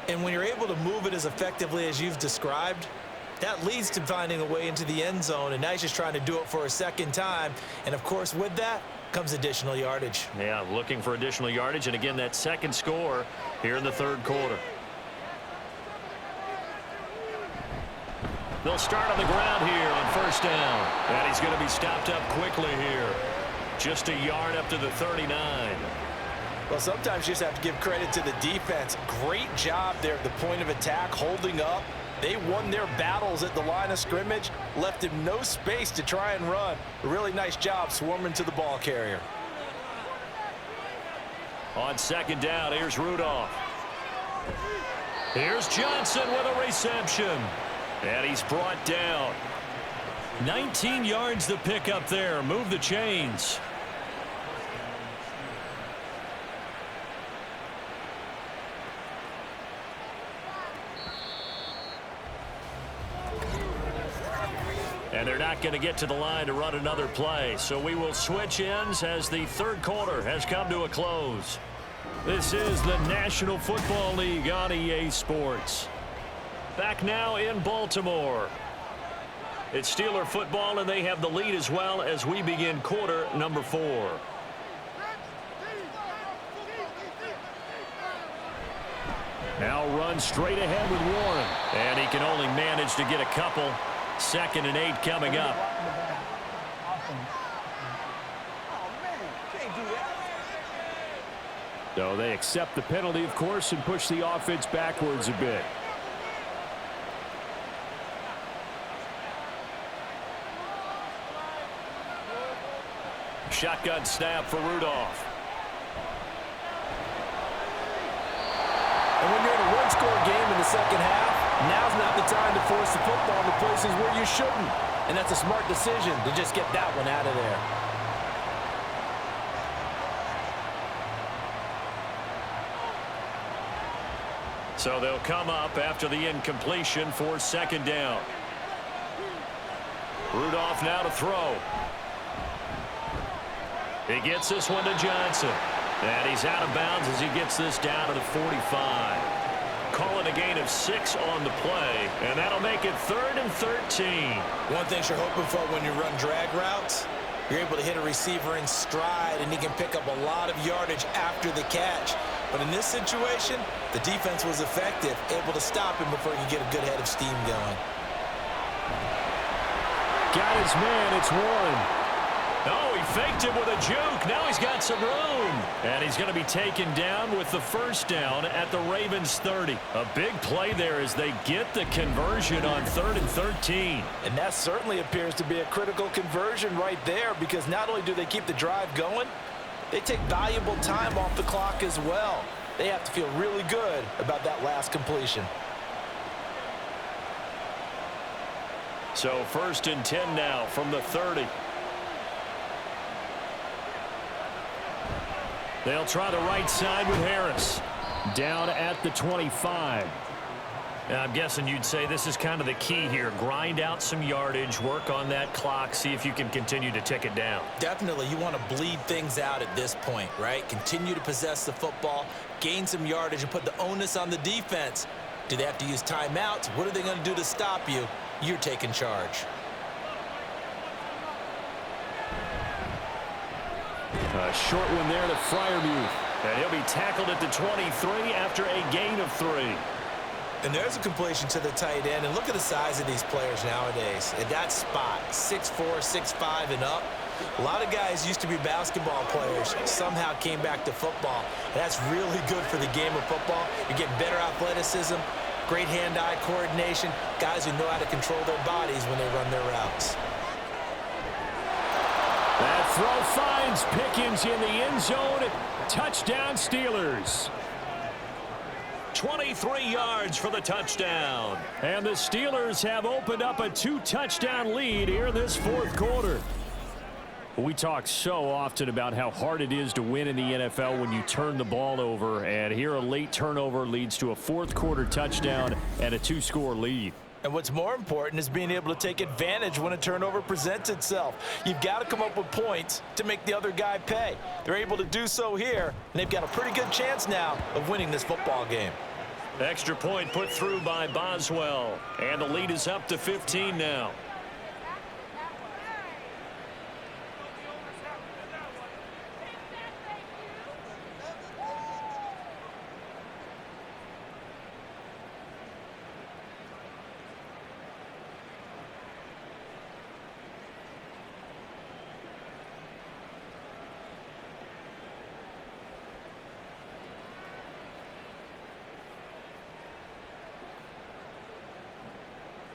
Speaker 3: And when you're able to move it as effectively as you've described, that leads to finding a way into the end zone, and now he's just trying to do it for a second time. And, of course, with that comes additional yardage.
Speaker 2: Yeah, looking for additional yardage, and again, that second score here in the third quarter. They'll start on the ground here on first down. And he's going to be stopped up quickly here. Just a yard up to the 39.
Speaker 3: Well, sometimes you just have to give credit to the defense. Great job there at the point of attack, holding up. They won their battles at the line of scrimmage, left him no space to try and run. A really nice job swarming to the ball carrier.
Speaker 2: On second down, here's Rudolph. Here's Johnson with a reception. And he's brought down. 19 yards to pick up there. Move the chains. And they're not going to get to the line to run another play. So we will switch ends as the third quarter has come to a close. This is the National Football League on EA Sports. Back now in Baltimore. It's Steeler football, and they have the lead as well as we begin quarter number 4.
Speaker 4: Now run straight ahead with Warren.
Speaker 2: And he can only manage to get a couple.
Speaker 4: 2nd and 8 coming up. So they accept the penalty, of course, and push the offense backwards a bit. Shotgun snap for Rudolph.
Speaker 6: And when you're in a one-score game in the second half, now's not the time to force the football into places where you shouldn't. And that's a smart decision to just get that one out of there.
Speaker 4: So they'll come up after the incompletion for 2nd down. Rudolph now to throw. He gets this one to Johnson. And he's out of bounds as he gets this down to the 45. Call it a gain of 6 on the play, and that'll make it 3rd and 13.
Speaker 3: One thing you're hoping for when you run drag routes, you're able to hit a receiver in stride, and he can pick up a lot of yardage after the catch. But in this situation, the defense was effective, able to stop him before he could get a good head of steam going.
Speaker 4: Got his man. It's Warren. Oh, he faked him with a juke. Now he's got some room. And he's going to be taken down with the 1st down at the Ravens 30. A big play there as they get the conversion on 3rd and 13.
Speaker 6: And that certainly appears to be a critical conversion right there, because not only do they keep the drive going, they take valuable time off the clock as well. They have to feel really good about that last completion.
Speaker 4: So 1st and 10 now from the 30. They'll try the right side with Harris. Down at the 25. I'm guessing you'd say this is kind of the key here. Grind out some yardage, work on that clock, see if you can continue to tick it down.
Speaker 3: Definitely, you want to bleed things out at this point, right? Continue to possess the football, gain some yardage, and put the onus on the defense. Do they have to use timeouts? What are they going to do to stop you? You're taking charge.
Speaker 4: A short one there to Freiermuth. And he'll be tackled at the 23 after a gain of 3.
Speaker 3: And there's a completion to the tight end. And look at the size of these players nowadays. At that spot, 6'4", 6'5", and up. A lot of guys used to be basketball players, somehow came back to football. And that's really good for the game of football. You're getting better athleticism, great hand-eye coordination, guys who know how to control their bodies when they run their routes.
Speaker 4: That throw finds Pickens in the end zone. Touchdown, Steelers. 23 yards for the touchdown. And the Steelers have opened up a 2-touchdown lead here in this 4th quarter. We talk so often about how hard it is to win in the NFL when you turn the ball over. And here a late turnover leads to a 4th quarter touchdown and a 2-score lead.
Speaker 6: And what's more important is being able to take advantage when a turnover presents itself. You've got to come up with points to make the other guy pay. They're able to do so here, and they've got a pretty good chance now of winning this football game.
Speaker 4: Extra point put through by Boswell, and the lead is up to 15 now.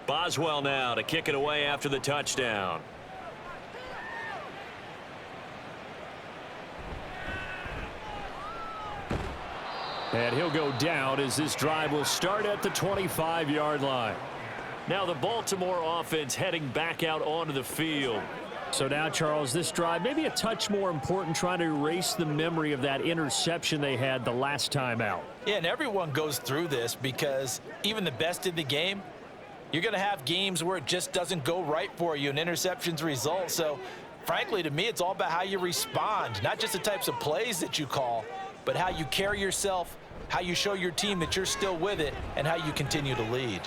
Speaker 4: Boswell now to kick it away after the touchdown. And he'll go down as this drive will start at the 25-yard line. Now the Baltimore offense heading back out onto the field. So now, Charles, this drive maybe a touch more important, trying to erase the memory of that interception they had the last time out.
Speaker 6: Yeah, and everyone goes through this because even the best in the game, you're going to have games where it just doesn't go right for you and interceptions result. So, frankly, to me, it's all about how you respond, not just the types of plays that you call, but how you carry yourself, how you show your team that you're still with it, and how you continue to lead.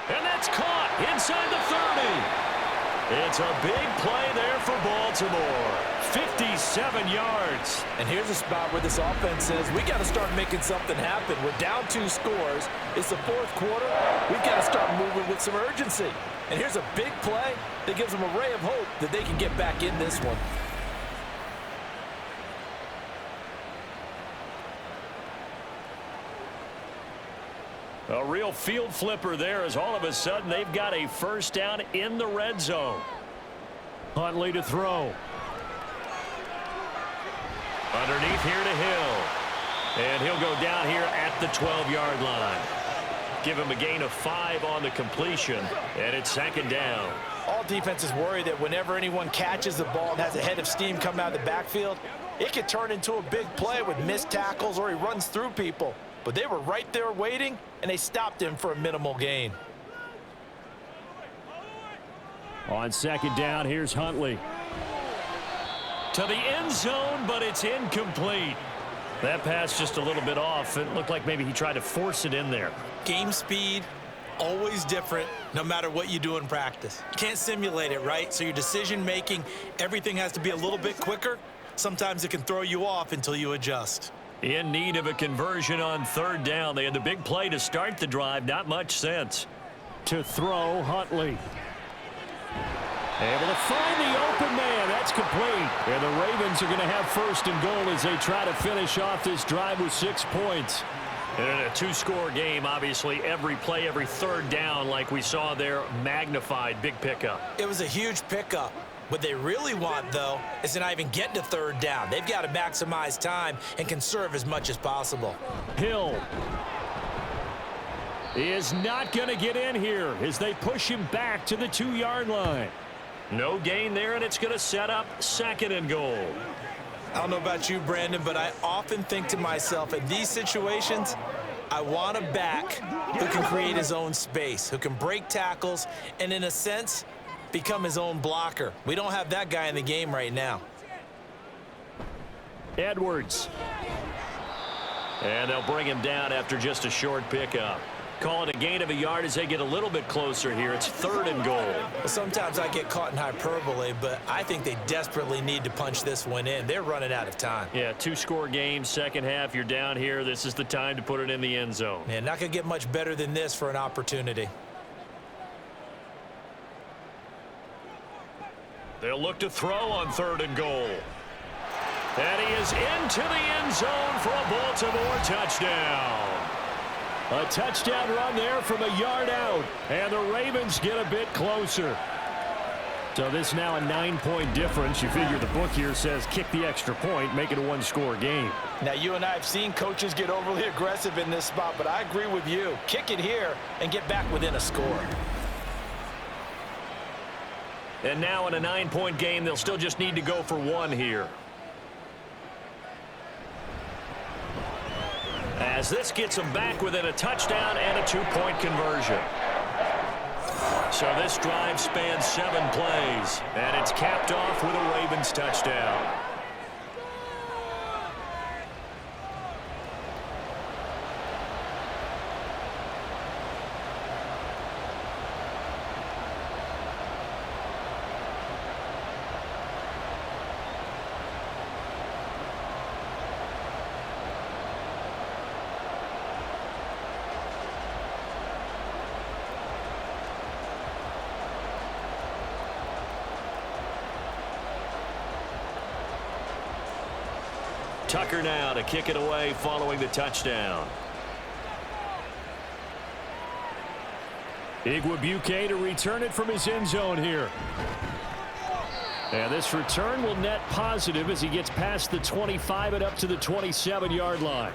Speaker 4: And that's caught inside the 30. It's a big play there for Baltimore. 57 yards.
Speaker 6: And here's a spot where this offense says, we got to start making something happen. We're down 2 scores. It's the 4th quarter. We've got to start moving with some urgency. And here's a big play that gives them a ray of hope that they can get back in this one.
Speaker 4: A real field flipper there as all of a sudden they've got a first down in the red zone. Huntley to throw. Underneath here to Hill. And he'll go down here at the 12-yard line. Give him a gain of 5 on the completion, and it's 2nd down.
Speaker 6: All defenses worry that whenever anyone catches the ball and has a head of steam come out of the backfield, it could turn into a big play with missed tackles or he runs through people. But they were right there waiting, and they stopped him for a minimal gain.
Speaker 4: On 2nd down, here's Huntley. To the end zone, but it's incomplete. That pass just a little bit off. It looked like maybe he tried to force it in there.
Speaker 3: Game speed, always different, no matter what you do in practice. You can't simulate it, right? So your decision-making, everything has to be a little bit quicker. Sometimes it can throw you off until you adjust.
Speaker 4: In need of a conversion on 3rd down. They had the big play to start the drive. Not much sense. To throw, Huntley. Able to find the open man. That's complete. And the Ravens are going to have 1st and goal as they try to finish off this drive with 6 points. And in a 2-score game, obviously, every play, every 3rd down, like we saw there, magnified. Big pickup.
Speaker 3: It was a huge pickup. What they really want, though, is to not even get to 3rd down. They've got to maximize time and conserve as much as possible.
Speaker 4: Hill is not going to get in here as they push him back to the 2-yard line. No gain there, and it's going to set up 2nd and goal.
Speaker 3: I don't know about you, Brandon, but I often think to myself, in these situations, I want a back who can create his own space, who can break tackles, and in a sense, become his own blocker. We don't have that guy in the game right now.
Speaker 4: Edwards. And they'll bring him down after just a short pickup. Call it a gain of a yard as they get a little bit closer here. It's 3rd and goal.
Speaker 3: Well, sometimes I get caught in hyperbole, but I think they desperately need to punch this one in. They're running out of time.
Speaker 4: Yeah, 2-score game, 2nd half. You're down here. This is the time to put it in the end zone.
Speaker 3: Yeah, not going to get much better than this for an opportunity.
Speaker 4: They'll look to throw on 3rd and goal. And he is into the end zone for a Baltimore touchdown. A touchdown run there from a yard out. And the Ravens get a bit closer. So this now a 9-point difference. You figure the book here says kick the extra point, make it a 1-score game.
Speaker 6: Now, you and I have seen coaches get overly aggressive in this spot, but I agree with you. Kick it here and get back within a score.
Speaker 4: And now in a 9-point game, they'll still just need to go for 1 here. As this gets them back within a touchdown and a 2-point conversion. So this drive spans 7 plays, and it's capped off with a Ravens touchdown. Tucker now to kick it away following the touchdown. Igwebuike to return it from his end zone here. And this return will net positive as he gets past the 25 and up to the 27-yard line.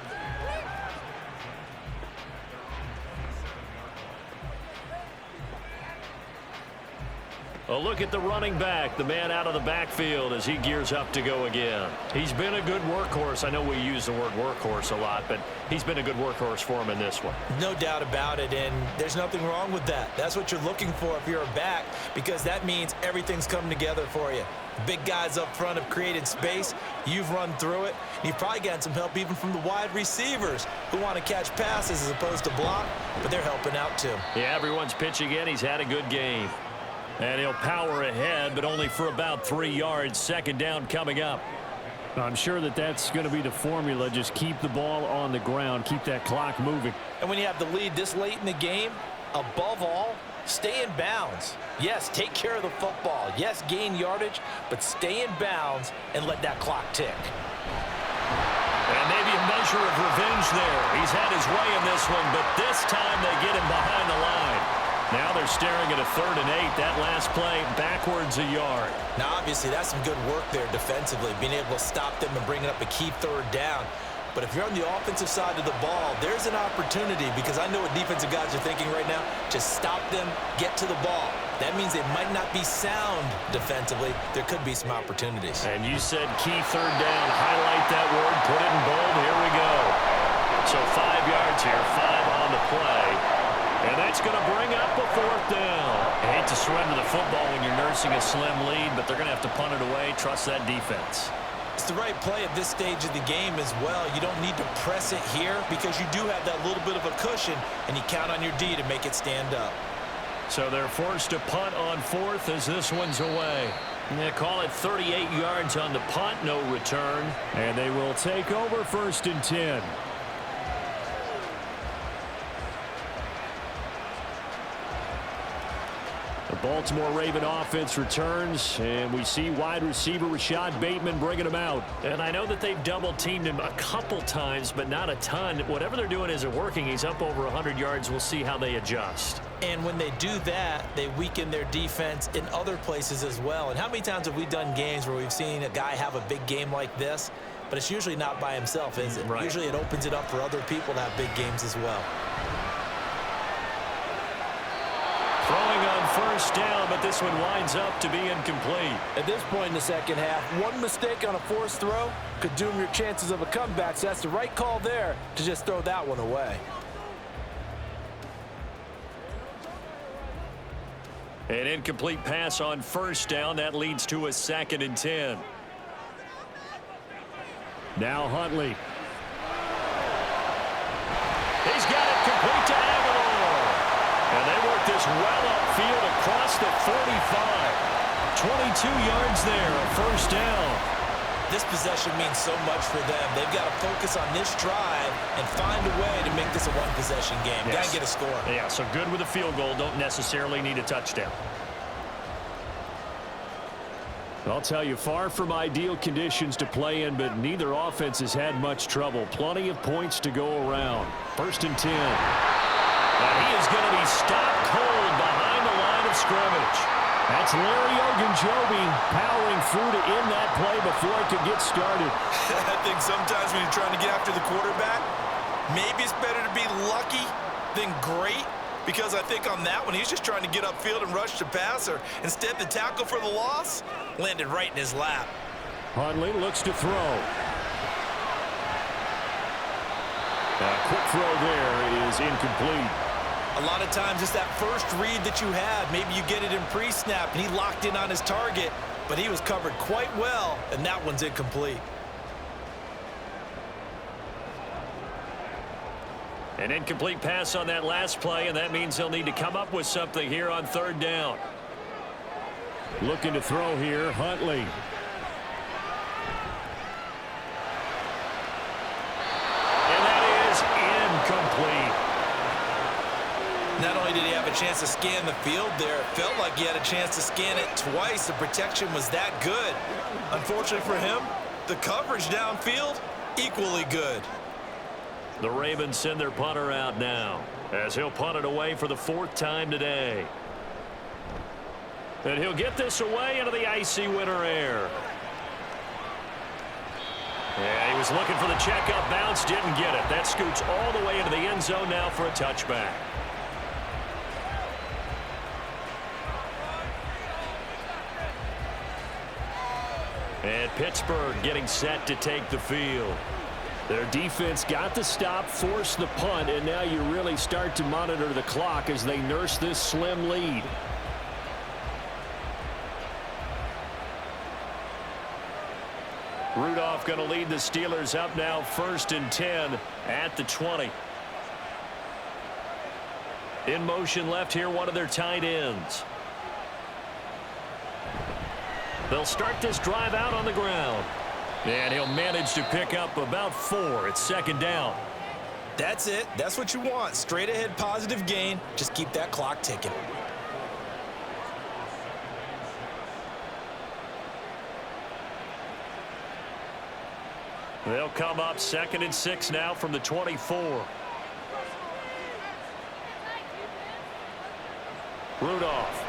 Speaker 4: A look at the running back, the man out of the backfield as he gears up to go again. He's been a good workhorse. I know we use the word workhorse a lot, but he's been a good workhorse for him in this one.
Speaker 3: No doubt about it, and there's nothing wrong with that. That's what you're looking for if you're a back, because that means everything's come together for you. The big guys up front have created space. You've run through it. You've probably gotten some help even from the wide receivers who want to catch passes as opposed to block, but they're helping out too.
Speaker 4: Yeah, everyone's pitching in. He's had a good game.
Speaker 2: And he'll power ahead, but only for about 3 yards. Second down coming up.
Speaker 4: I'm sure that that's going to be the formula. Just keep the ball on the ground. Keep that clock moving.
Speaker 6: And when you have the lead this late in the game, above all, stay in bounds. Yes, take care of the football. Yes, gain yardage, but stay in bounds and let that clock tick.
Speaker 2: And maybe a measure of revenge there. He's had his way in this one, but this time they get him behind the line. Now they're staring at a 3rd and 8. That last play backwards a yard.
Speaker 3: Now, obviously, that's some good work there defensively, being able to stop them and bringing up a key 3rd down. But if you're on the offensive side of the ball, there's an opportunity, because I know what defensive guys are thinking right now. Just stop them, get to the ball. That means they might not be sound defensively. There could be some opportunities.
Speaker 2: And you said key 3rd down. Highlight that word. Put it in bold. Here we go. So 5 yards here. 5 on the play. And that's going to bring up a 4th down. I hate to surrender the football when you're nursing a slim lead, but they're going to have to punt it away. Trust that defense.
Speaker 3: It's the right play at this stage of the game as well. You don't need to press it here because you do have that little bit of a cushion, and you count on your D to make it stand up.
Speaker 2: So they're forced to punt on 4th as this one's away. And they call it 38 yards on the punt, no return.
Speaker 4: And they will take over 1st and 10. The Baltimore Raven offense returns, and we see wide receiver Rashad Bateman bringing him out.
Speaker 2: And I know that they've double-teamed him a couple times, but not a ton. Whatever they're doing isn't working. He's up over 100 yards. We'll see how they adjust.
Speaker 3: And when they do that, they weaken their defense in other places as well. And how many times have we done games where we've seen a guy have a big game like this, but it's usually not by himself, is it?
Speaker 2: Right.
Speaker 3: Usually it opens it up for other people to have big games as well.
Speaker 2: Throwing on 1st down, but this one winds up to be incomplete.
Speaker 6: At this point in the second half, one mistake on a forced throw could doom your chances of a comeback. So that's the right call there to just throw that one away.
Speaker 2: An incomplete pass on 1st down. That leads to a 2nd and 10.
Speaker 4: Now Huntley.
Speaker 2: He's got it complete to Aguilar. And they work this well upfield across the 45. 22 yards there, a 1st down.
Speaker 3: This possession means so much for them. They've got to focus on this drive and find a way to make this a one-possession game.
Speaker 2: Yes.
Speaker 3: Got to get a score.
Speaker 2: Yeah, so good with a field goal. Don't necessarily need a touchdown.
Speaker 4: I'll tell you, far from ideal conditions to play in, but neither offense has had much trouble. Plenty of points to go around. 1st and 10.
Speaker 2: And he is going to be stopped cold behind the line of scrimmage.
Speaker 4: That's Larry Ogunjobi powering through to end that play before it could get started.
Speaker 3: I think sometimes when you're trying to get after the quarterback, maybe it's better to be lucky than great, because I think on that one, he's just trying to get upfield and rush the passer. Instead, the tackle for the loss landed right in his lap.
Speaker 4: Huntley looks to throw. A quick throw there is incomplete.
Speaker 3: A lot of times it's that first read that you have. Maybe you get it in pre-snap, and he locked in on his target, but he was covered quite well, and that one's incomplete.
Speaker 2: An incomplete pass on that last play, and that means they'll need to come up with something here on 3rd down.
Speaker 4: Looking to throw here, Huntley.
Speaker 2: And that is incomplete.
Speaker 3: Not only did he have a chance to scan the field there, it felt like he had a chance to scan it twice. The protection was that good. Unfortunately for him, the coverage downfield, equally good.
Speaker 2: The Ravens send their punter out now, as he'll punt it away for the 4th time today. And he'll get this away into the icy winter air. Yeah, he was looking for the checkup bounce, didn't get it. That scoots all the way into the end zone now for a touchback. And Pittsburgh getting set to take the field.
Speaker 4: Their defense got the stop, forced the punt, and now you really start to monitor the clock as they nurse this slim lead.
Speaker 2: Rudolph going to lead the Steelers up now 1st and 10 at the 20. In motion left here, one of their tight ends. They'll start this drive out on the ground.
Speaker 4: And he'll manage to pick up about 4. It's second down.
Speaker 3: That's it. That's what you want. Straight ahead positive gain. Just keep that clock ticking.
Speaker 2: They'll come up 2nd and 6 now from the 24. Rudolph.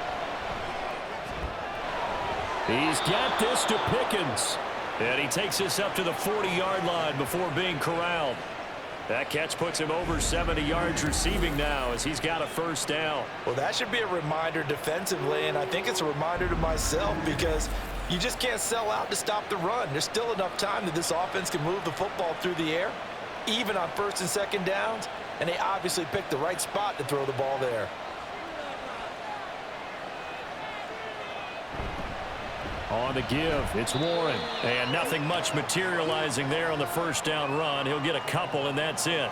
Speaker 4: He's got this to Pickens. And he takes this up to the 40-yard line before being corralled. That catch puts him over 70 yards receiving now as he's got a first down.
Speaker 3: Well, that should be a reminder defensively, and I think it's a reminder to myself because you just can't sell out to stop the run. There's still enough time that this offense can move the football through the air, even on 1st and 2nd downs, and they obviously picked the right spot to throw the ball there.
Speaker 4: On the give, it's Warren. And nothing much materializing there on the first down run. He'll get a couple, and that's it.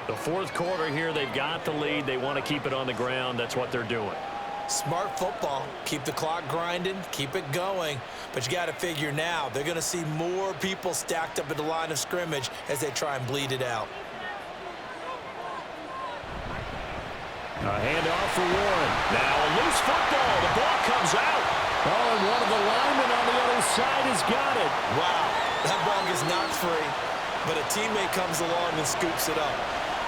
Speaker 2: The 4th quarter here, they've got the lead. They want to keep it on the ground. That's what they're doing.
Speaker 3: Smart football. Keep the clock grinding. Keep it going. But you got to figure now, they're going to see more people stacked up at the line of scrimmage as they try and bleed it out.
Speaker 4: A handoff for Warren.
Speaker 2: Now a loose football. The ball comes out.
Speaker 4: Oh, and one of the linemen on the other side has got it.
Speaker 3: Wow, that ball gets knocked free, but a teammate comes along and scoops it up.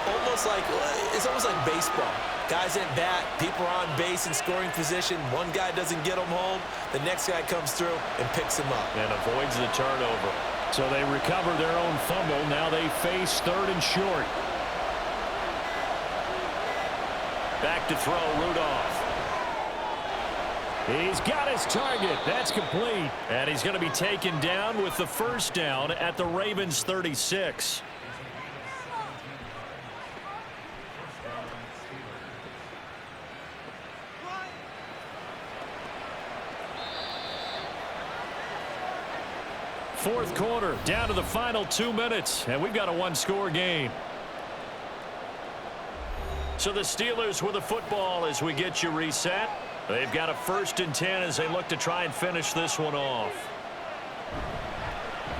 Speaker 3: It's almost like baseball. Guys at bat, people are on base in scoring position. One guy doesn't get them home. The next guy comes through and picks him up.
Speaker 2: And avoids the turnover.
Speaker 4: So they recover their own fumble. Now they face 3rd and short.
Speaker 2: Back to throw, Rudolph.
Speaker 4: He's got his target. That's complete.
Speaker 2: And he's going to be taken down with the first down at the Ravens 36.
Speaker 4: Fourth quarter, down to the final 2 minutes, and we've got a 1-score game.
Speaker 2: So the Steelers with the football as we get you reset. They've got a 1st and 10 as they look to try and finish this one off.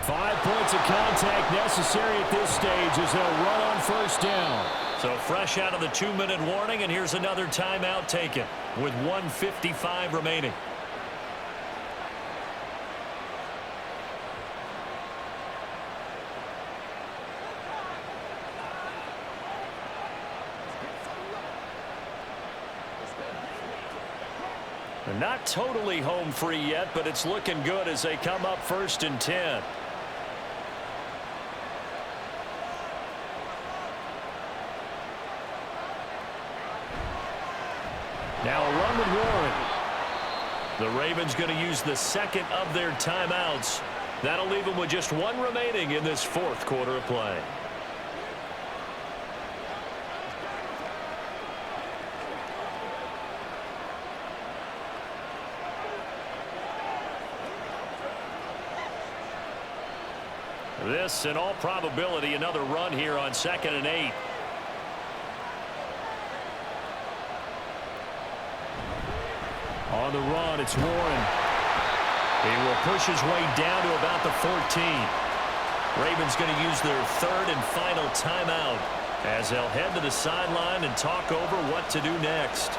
Speaker 4: 5 points of contact necessary at this stage as they'll run on first down.
Speaker 2: So fresh out of the 2-minute warning, and here's another timeout taken with 1:55 remaining. They're not totally home free yet, but it's looking good as they come up 1st and 10.
Speaker 4: Now a run with Warren.
Speaker 2: The Ravens going to use the 2nd of their timeouts. That'll leave them with just 1 remaining in this 4th quarter of play. This, in all probability, another run here on 2nd and 8.
Speaker 4: On the run, it's Warren.
Speaker 2: He will push his way down to about the 14. Ravens going to use their 3rd and final timeout as they'll head to the sideline and talk over what to do next.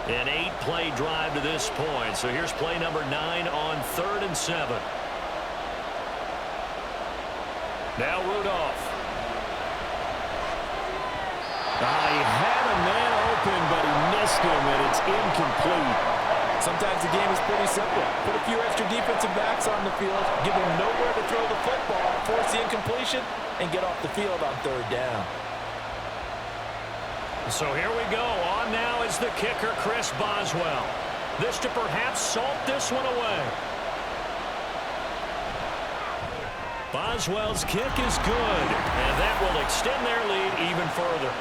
Speaker 2: An 8-play drive to this point. So here's play number 9 on 3rd and 7. Now Rudolph.
Speaker 4: He had a man open, but he missed him, and it's incomplete.
Speaker 6: Sometimes the game is pretty simple. Put a few extra defensive backs on the field, give them nowhere to throw the football, force the incompletion, and get off the field on 3rd down.
Speaker 2: So here we go. On now is the kicker, Chris Boswell. This to perhaps salt this one away. Boswell's kick is good, and that will extend their lead even further.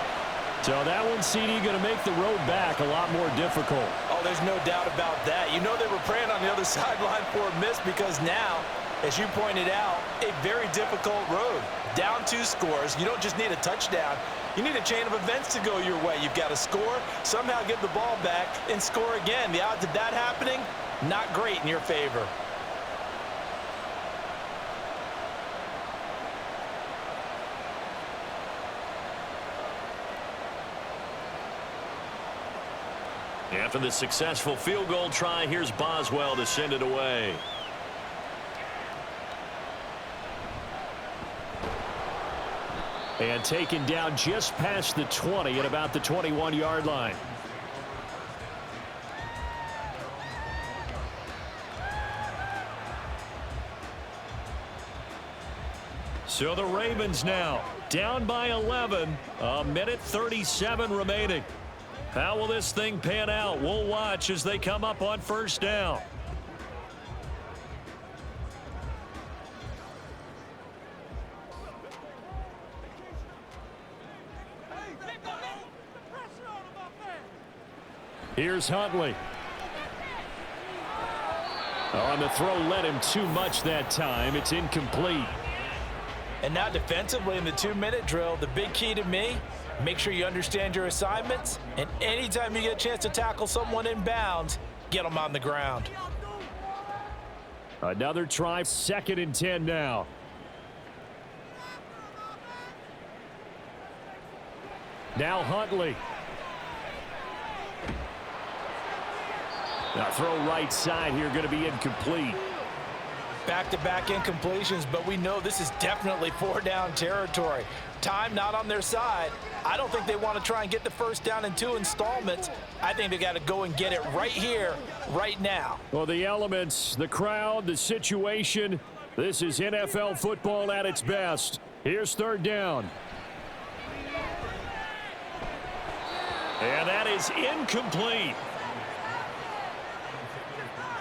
Speaker 4: So that one, CD, going to make the road back a lot more difficult.
Speaker 3: Oh, there's no doubt about that. You know they were praying on the other sideline for a miss because now
Speaker 6: As you pointed out, a very difficult road. Down 2 scores. You don't just need a touchdown. You need a chain of events to go your way. You've got to score, somehow get the ball back, and score again. The odds of that happening, not great in your favor.
Speaker 2: After the successful field goal try, here's Boswell to send it away.
Speaker 4: And taken down just past the 20 at about the 21-yard line. So the Ravens now down by 11, a minute 37 remaining. How will this thing pan out? We'll watch as they come up on first down. Here's Huntley. On the throw, led him too much that time. It's incomplete.
Speaker 6: And now defensively in the 2-minute drill, the big key to me, make sure you understand your assignments, and anytime you get a chance to tackle someone in bounds, get them on the ground.
Speaker 4: Another try, 2nd and 10 now. Now Huntley. Now throw right side here, going to be incomplete.
Speaker 6: Back-to-back incompletions, but we know this is definitely 4-down territory. Time not on their side. I don't think they want to try and get the first down in 2 installments. I think they got to go and get it right here, right now.
Speaker 4: Well, the elements, the crowd, the situation, this is NFL football at its best. Here's 3rd down. And that is incomplete.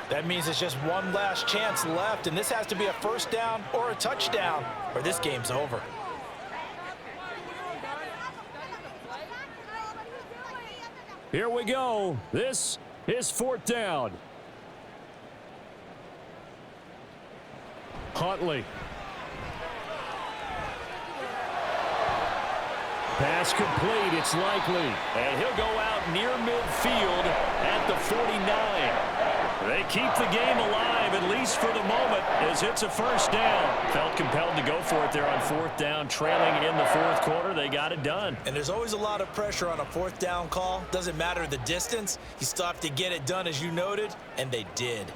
Speaker 6: That means it's just one last chance left, and this has to be a first down or a touchdown, or this game's over.
Speaker 4: Here we go. This is 4th down. Huntley. Pass complete. It's likely. And he'll go out near midfield at the 49. They keep the game alive, at least for the moment, as it's a first down. Felt compelled to go for it there on 4th down, trailing in the 4th quarter. They got it done.
Speaker 3: And there's always a lot of pressure on a 4th down call. Doesn't matter the distance. You still have to get it done, as you noted, and they did.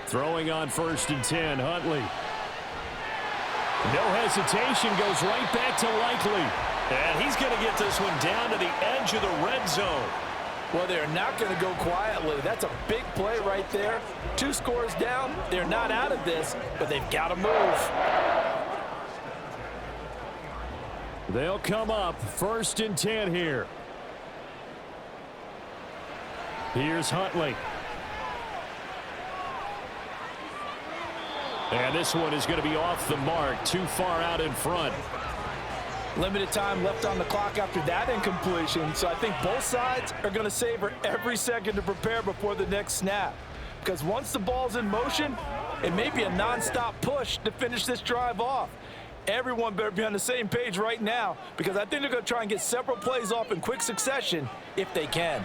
Speaker 4: Throwing on 1st and 10, Huntley. No hesitation, goes right back to Likely.
Speaker 2: And he's going to get this one down to the edge of the red zone.
Speaker 6: Well, they're not going to go quietly. That's a big play right there. 2 scores down. They're not out of this, but they've got to move.
Speaker 4: They'll come up 1st and 10 here. Here's Huntley. And this one is going to be off the mark, too far out in front.
Speaker 6: Limited time left on the clock after that incompletion, so I think both sides are going to savor every second to prepare before the next snap. Because once the ball's in motion, it may be a nonstop push to finish this drive off. Everyone better be on the same page right now, because I think they're going to try and get several plays off in quick succession if they can.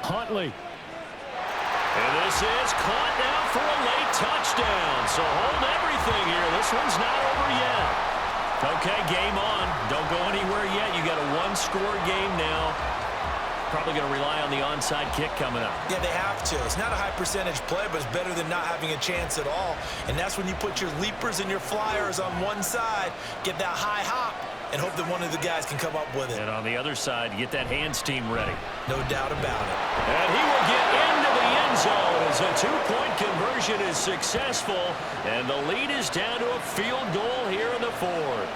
Speaker 4: Huntley.
Speaker 2: And this is caught now for a late touchdown. So hold everything here. This one's not over yet. Okay, game on. Don't go anywhere yet. You got a 1-score game now. Probably going to rely on the onside kick coming up.
Speaker 3: Yeah, they have to. It's not a high percentage play, but it's better than not having a chance at all. And that's when you put your leapers and your flyers on one side, get that high hop, and hope that one of the guys can come up with it.
Speaker 2: And on the other side, get that hands team ready.
Speaker 3: No doubt about it.
Speaker 2: And he will get into the end zone as a 2-point conversion is successful. And the lead is down to a field goal here in the 4th.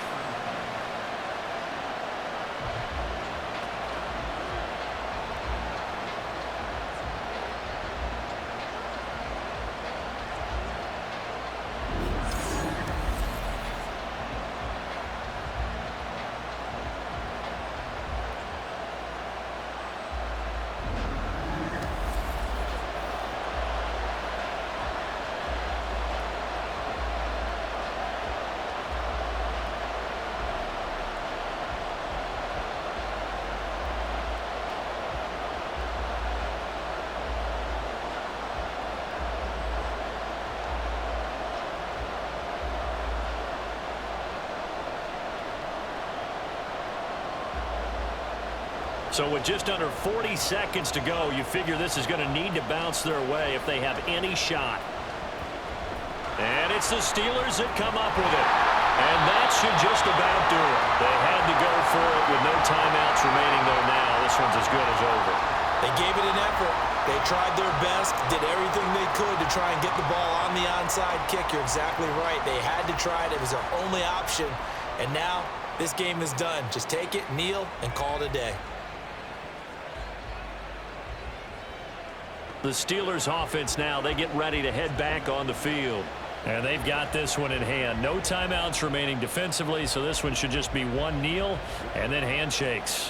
Speaker 2: So with just under 40 seconds to go, you figure this is going to need to bounce their way if they have any shot. And it's the Steelers that come up with it. And that should just about do it. They had to go for it with no timeouts remaining, though now. This one's as good as over.
Speaker 3: They gave it an effort. They tried their best, did everything they could to try and get the ball on the onside kick. You're exactly right. They had to try it. It was their only option. And now this game is done. Just take it, kneel, and call it a day.
Speaker 2: The Steelers offense now, they get ready to head back on the field.
Speaker 4: And they've got this one in hand. No timeouts remaining defensively, so this one should just be one kneel and then handshakes.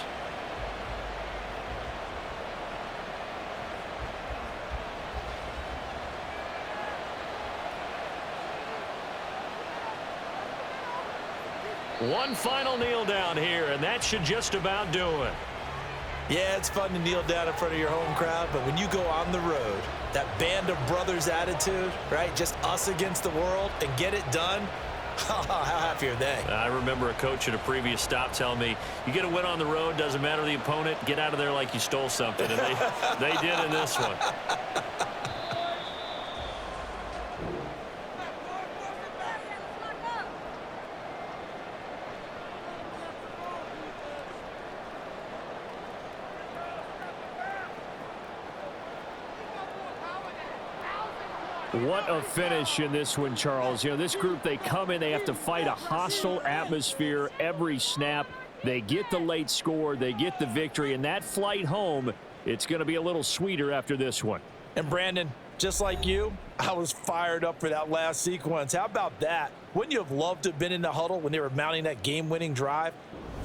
Speaker 4: One final kneel down here, and that should just about do it.
Speaker 3: Yeah, it's fun to kneel down in front of your home crowd, but when you go on the road, that band of brothers attitude, right? Just us against the world and get it done. How happy are they?
Speaker 2: I remember a coach at a previous stop telling me, you get a win on the road, doesn't matter the opponent, get out of there like you stole something. And they did in this one.
Speaker 4: What a finish in this one, Charles. You know, this group, they come in, they have to fight a hostile atmosphere every snap. They get the late score, they get the victory, and that flight home, it's going to be a little sweeter after this one.
Speaker 6: And Brandon, just like you, I was fired up for that last sequence. How about that? Wouldn't you have loved to have been in the huddle when they were mounting that game-winning drive?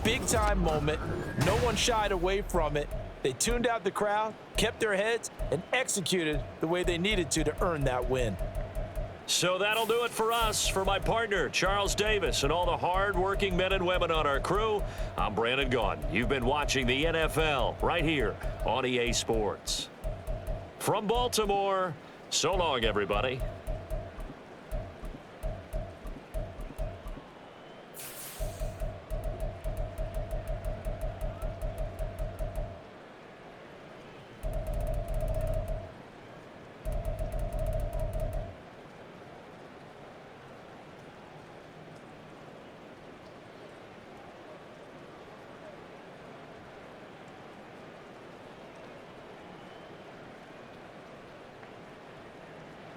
Speaker 6: Big-time moment. No one shied away from it. They tuned out the crowd, kept their heads, and executed the way they needed to earn that win.
Speaker 2: So that'll do it for us. For my partner, Charles Davis, and all the hard-working men and women on our crew, I'm Brandon Gaudin. You've been watching the NFL right here on EA Sports. From Baltimore, so long, everybody.